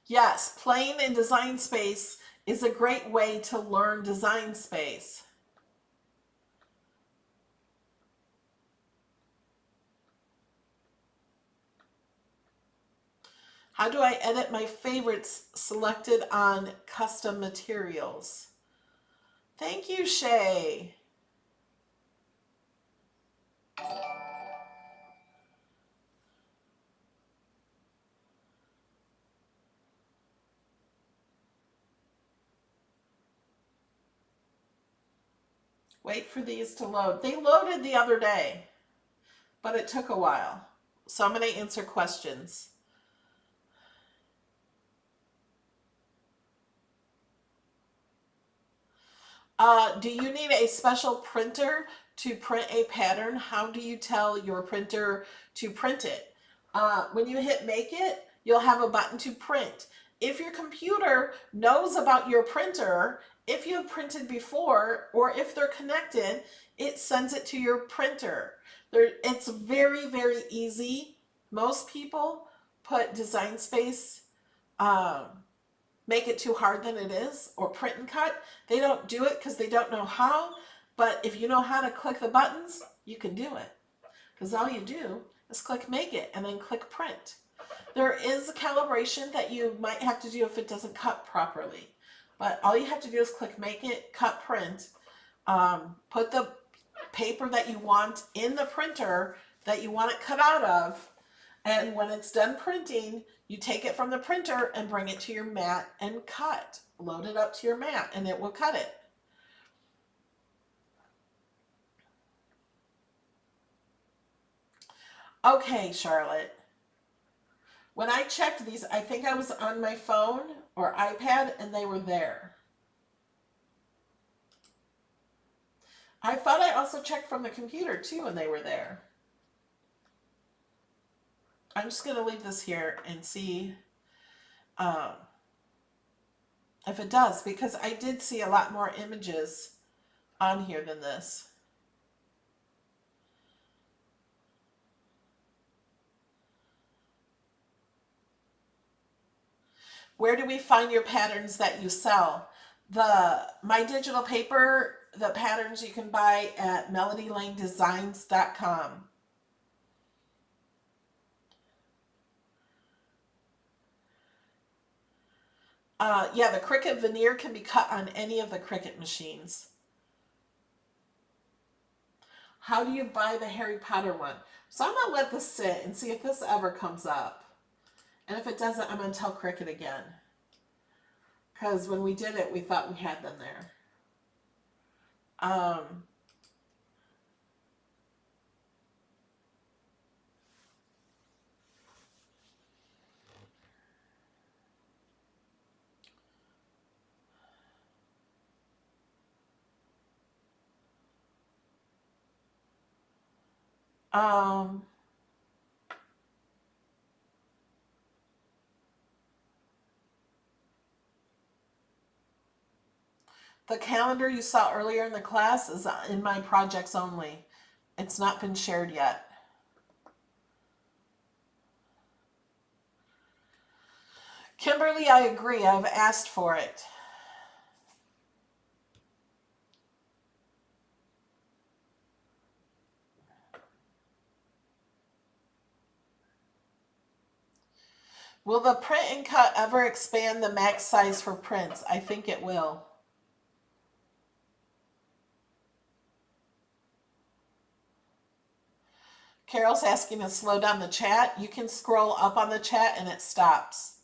Speaker 1: Yes, playing in Design Space is a great way to learn Design Space. How do I edit my favorites selected on custom materials? Thank you, Shay. Wait for these to load. They loaded the other day, but it took a while. So I'm going to answer questions. Do you need a special printer to print a pattern? How do you tell your printer to print it? When you hit make it, you'll have a button to print. If your computer knows about your printer, if you have printed before, or if they're connected, it sends it to your printer. It's very, very easy. Most people put Design Space, make it too hard than it is, or print and cut. They don't do it because they don't know how, but if you know how to click the buttons, you can do it. Because all you do is click make it and then click print. There is a calibration that you might have to do if it doesn't cut properly. But all you have to do is click make it, cut print, put the paper that you want in the printer that you want it cut out of, and when it's done printing, you take it from the printer and bring it to your mat and cut. Load it up to your mat and it will cut it. Okay, Charlotte. When I checked these, I think I was on my phone or iPad and they were there. I thought I also checked from the computer too and they were there. I'm just going to leave this here and see if it does, because I did see a lot more images on here than this. Where do we find your patterns that you sell? My digital paper, the patterns you can buy at melodylanedesigns.com. Yeah, the Cricut veneer can be cut on any of the Cricut machines. How do you buy the Harry Potter one? So I'm going to let this sit and see if this ever comes up. And if it doesn't, I'm going to tell Cricut again. Because when we did it, we thought we had them there. The calendar you saw earlier in the class is in my projects only. It's not been shared yet. Kimberly, I agree. I've asked for it. Will the print and cut ever expand the max size for prints? I think it will. Carol's asking to slow down the chat. You can scroll up on the chat and it stops.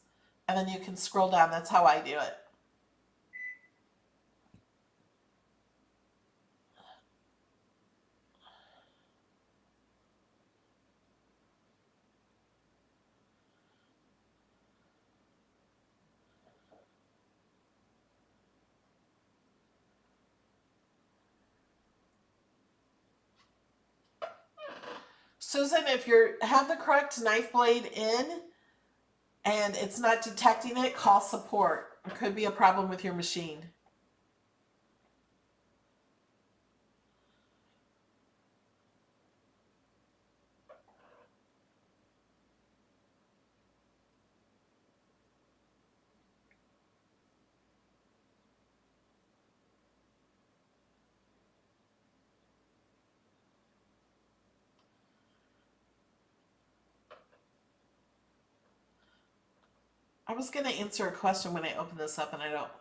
Speaker 1: And then you can scroll down. That's how I do it. Susan, if you have the correct knife blade in and it's not detecting it, call support. It could be a problem with your machine. I was going to answer a question when I opened this up and I don't.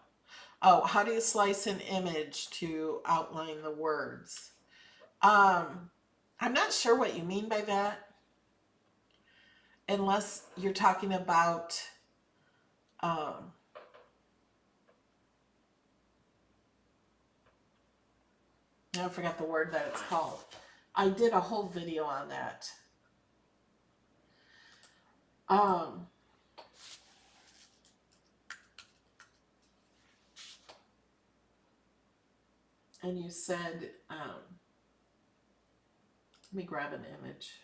Speaker 1: Oh, how do you slice an image to outline the words? I'm not sure what you mean by that. Unless you're talking about I forgot the word that it's called. I did a whole video on that. And you said, let me grab an image.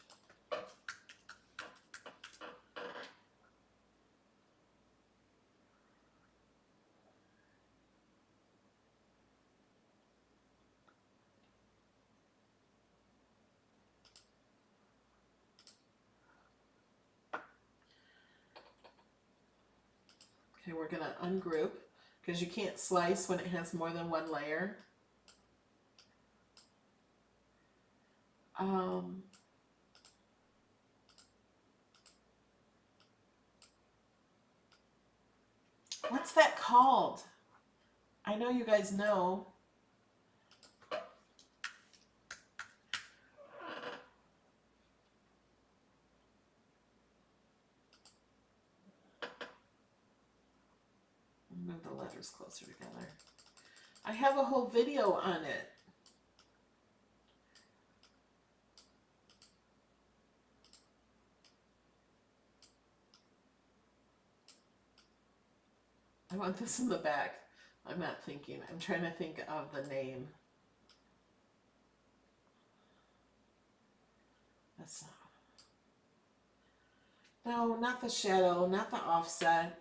Speaker 1: Okay, we're going to ungroup because you can't slice when it has more than one layer. What's that called? I know you guys know. Move the letters closer together. I have a whole video on it. I want this in the back. I'm not thinking. I'm trying to think of the name. That's not. No, not the shadow, not the offset.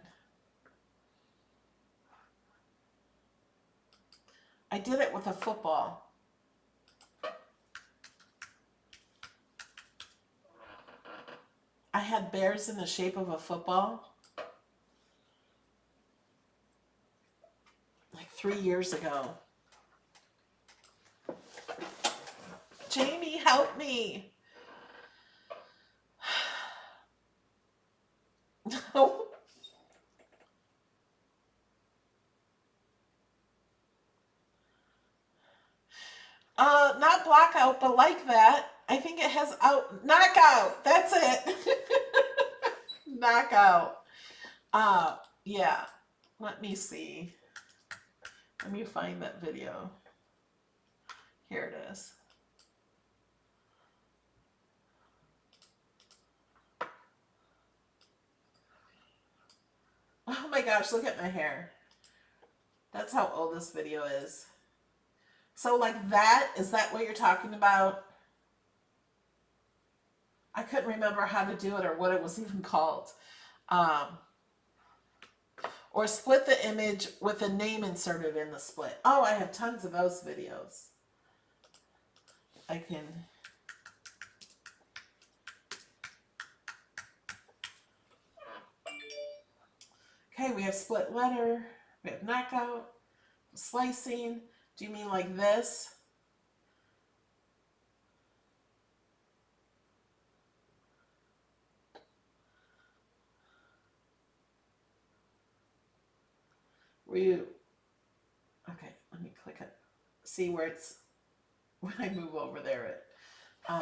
Speaker 1: I did it with a football. I had bears in the shape of a football. Like 3 years ago. Jamie, help me. No. block out, but like that. I think it has out, knockout. That's it. Knockout. Yeah. Let me see. Let me find that video. Here it is. Oh my gosh, look at my hair. That's how old this video is. So like that, is that what you're talking about? I couldn't remember how to do it or what it was even called. Or split the image with a name inserted in the split. Oh, I have tons of those videos. I can... Okay, we have split letter, we have knockout, slicing. Do you mean like this? Okay, let me click it. See where it's, when I move over there, let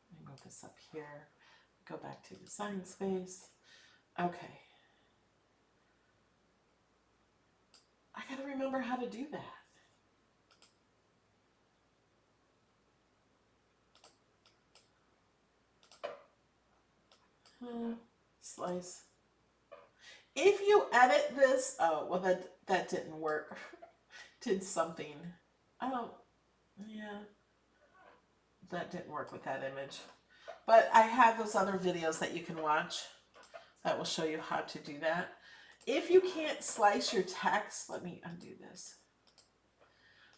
Speaker 1: me move this up here, go back to design space. Okay. I gotta remember how to do that. Slice. If you edit this, oh, well that didn't work. Did something. Oh, yeah. That didn't work with that image. But I have those other videos that you can watch that will show you how to do that. If you can't slice your text, let me undo this.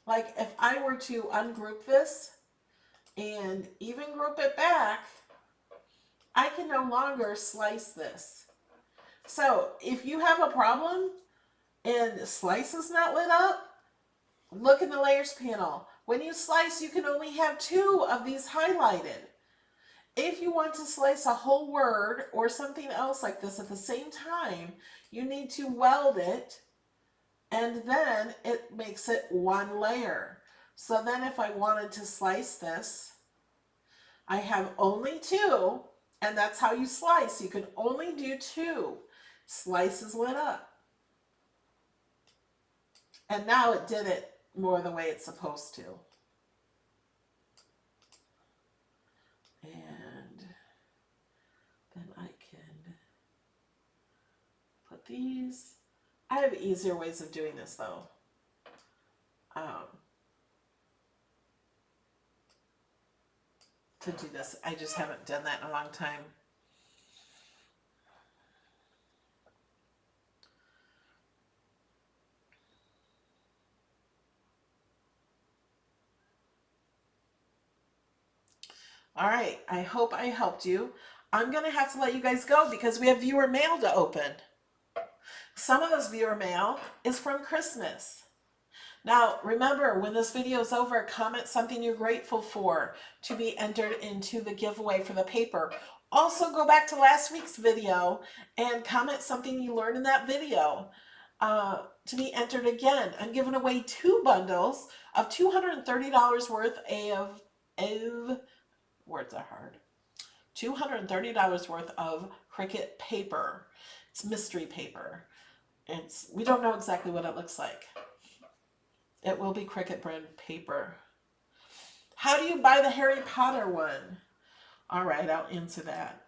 Speaker 1: Like if I were to ungroup this and even group it back, I can no longer slice this. So if you have a problem and slice is not lit up, look in the layers panel. When you slice, you can only have 2 of these highlighted. If you want to slice a whole word or something else like this at the same time, you need to weld it, and then it makes it 1 layer. So then if I wanted to slice this, I have only 2, and that's how you slice. You can only do 2. Slice is lit up. And now it did it more the way it's supposed to. And then I can put these. I have easier ways of doing this though. To do this. I just haven't done that in a long time. All right, I hope I helped you. I'm going to have to let you guys go because we have viewer mail to open. Some of this viewer mail is from Christmas. Now, remember, when this video is over, comment something you're grateful for to be entered into the giveaway for the paper. Also, go back to last week's video and comment something you learned in that video to be entered again. I'm giving away 2 bundles of $230 worth of words are hard. $230 worth of Cricut paper. It's mystery paper. We don't know exactly what it looks like. It will be Cricut brand paper. How do you buy the Harry Potter one? All right, I'll answer that.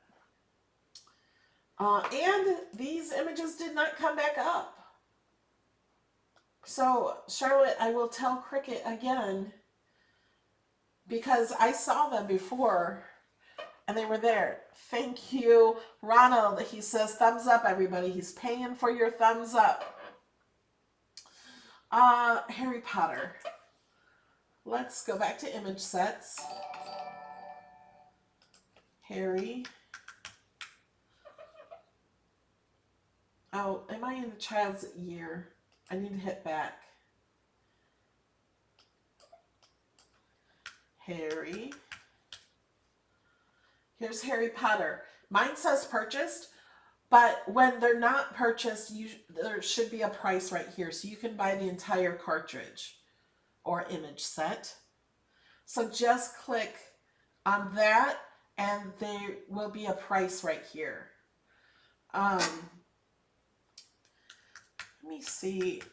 Speaker 1: And these images did not come back up. So, Charlotte, I will tell Cricut again because I saw them before and they were there. Thank you, Ronald. He says thumbs up, everybody. He's paying for your thumbs up. Harry Potter. Let's go back to image sets. Harry. Oh, am I in the child's year? I need to hit back. Harry. Here's Harry Potter. Mine says purchased, but when they're not purchased, there should be a price right here. So you can buy the entire cartridge or image set. So just click on that and there will be a price right here. Let me see.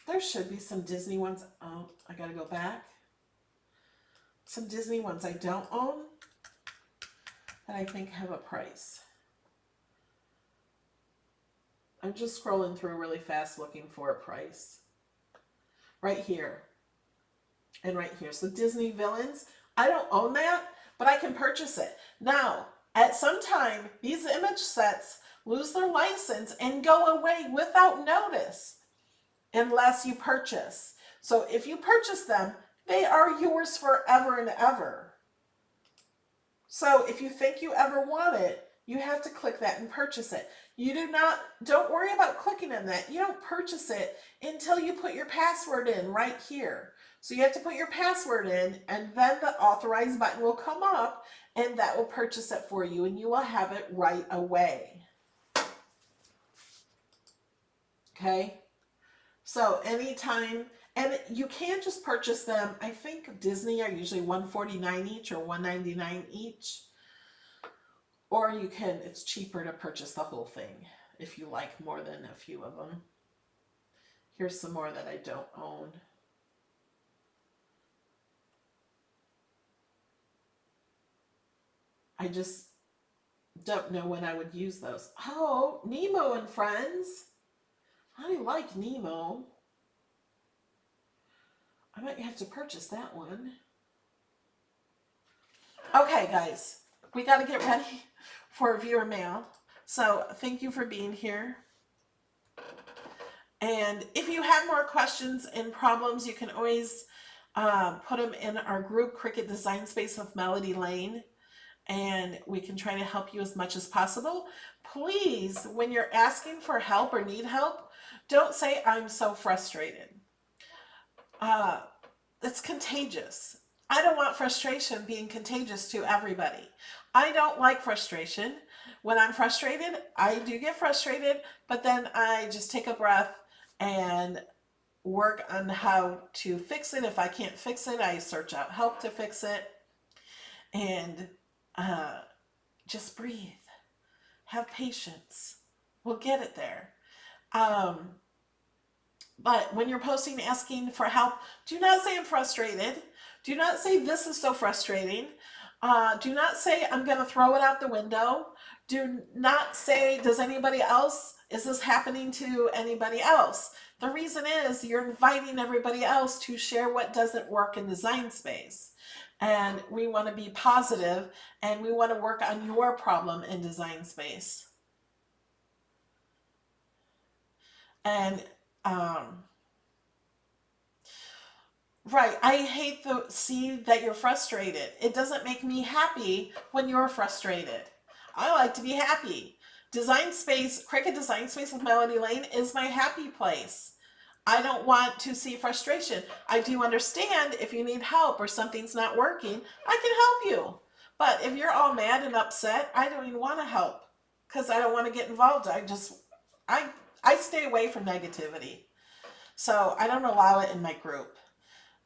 Speaker 1: There should be some Disney ones. Oh, I gotta go back. Some Disney ones I don't own that I think have a price. I'm just scrolling through really fast looking for a price. Right here. And right here. So Disney Villains. I don't own that, but I can purchase it. Now, at some time, these image sets lose their license and go away without notice unless you purchase. So if you purchase them, they are yours forever and ever. So if you think you ever want it, you have to click that and purchase it. Don't worry about clicking on that. You don't purchase it until you put your password in right here. So you have to put your password in and then the authorize button will come up and that will purchase it for you and you will have it right away. Okay? So anytime, and you can just purchase them. I think Disney are usually $149 each or $199 each. Or you can, it's cheaper to purchase the whole thing if you like more than a few of them. Here's some more that I don't own. I just don't know when I would use those. Oh, Nemo and Friends. I like Nemo. I might have to purchase that one. Okay, guys, we got to get ready for viewer mail. So thank you for being here. And if you have more questions and problems, you can always put them in our group, Cricut Design Space with Melody Lane. And we can try to help you as much as possible. Please, when you're asking for help or need help, don't say, I'm so frustrated. It's contagious. I don't want frustration being contagious to everybody. I don't like frustration. When I'm frustrated, I do get frustrated, but then I just take a breath and work on how to fix it. If I can't fix it, I search out help to fix it. And just breathe. Have patience. We'll get it there. But when you're posting asking for help, do not say I'm frustrated. Do not say this is so frustrating. Do not say I'm going to throw it out the window. Do not say, does anybody else, is this happening to anybody else? The reason is you're inviting everybody else to share what doesn't work in Design Space. And we want to be positive and we want to work on your problem in Design Space. And right, I hate to see that you're frustrated. It doesn't make me happy when you're frustrated. I like to be happy. Design Space, Cricut Design Space with Melody Lane is my happy place. I don't want to see frustration. I do understand if you need help or something's not working, I can help you. But if you're all mad and upset, I don't even want to help because I don't want to get involved. I stay away from negativity. So I don't allow it in my group.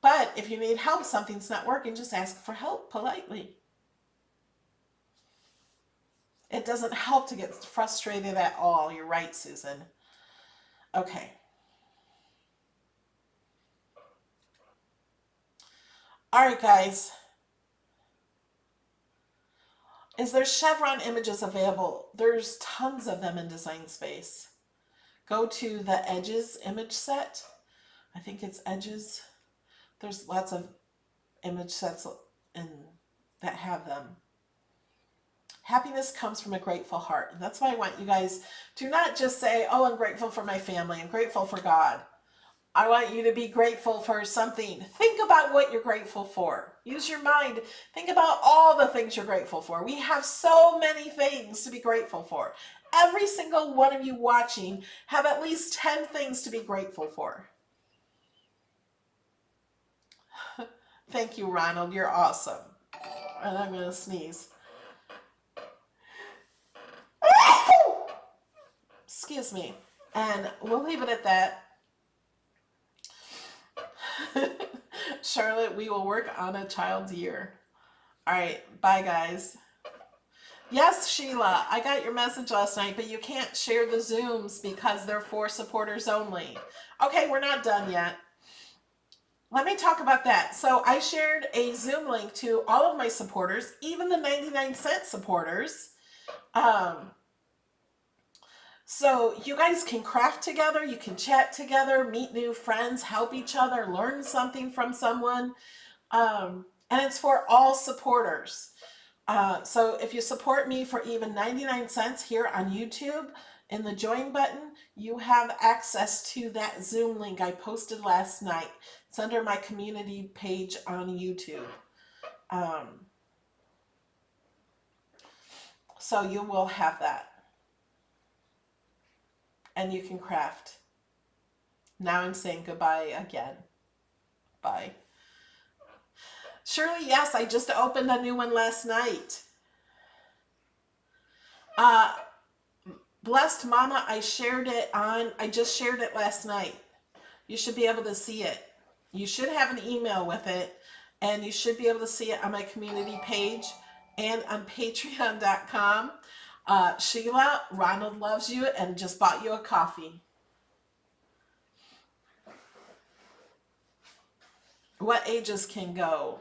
Speaker 1: But if you need help, something's not working, just ask for help politely. It doesn't help to get frustrated at all. You're right, Susan. Okay. All right, guys. Is there chevron images available? There's tons of them in Design Space. Go to the Edges image set. I think it's Edges. There's lots of image sets that have them. Happiness comes from a grateful heart. And that's why I want you guys to not just say, oh, I'm grateful for my family. I'm grateful for God. I want you to be grateful for something. Think about what you're grateful for. Use your mind. Think about all the things you're grateful for. We have so many things to be grateful for. Every single one of you watching have at least 10 things to be grateful for. Thank you, Ronald. You're awesome. And I'm going to sneeze. Excuse me. And we'll leave it at that. Charlotte, we will work on a child's ear. All right, bye guys. Yes, Sheila, I got your message last night, but you can't share the Zooms because they're for supporters only. Okay, we're not done yet. Let me talk about that. So I shared a Zoom link to all of my supporters, even the 99-cent supporters. So you guys can craft together, you can chat together, meet new friends, help each other, learn something from someone. And it's for all supporters. So if you support me for even 99 cents here on YouTube, in the join button, you have access to that Zoom link I posted last night. It's under my community page on YouTube. So you will have that. And you can craft. Now I'm saying goodbye again. Bye. Shirley, yes, I just opened a new one last night. Blessed Mama, I just shared it last night. You should be able to see it. You should have an email with it, and you should be able to see it on my community page and on patreon.com. Sheila, Ronald loves you and just bought you a coffee. What ages can go?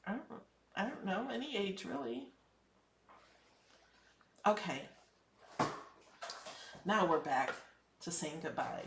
Speaker 1: I don't know, any age really. Okay. Now we're back to saying goodbye.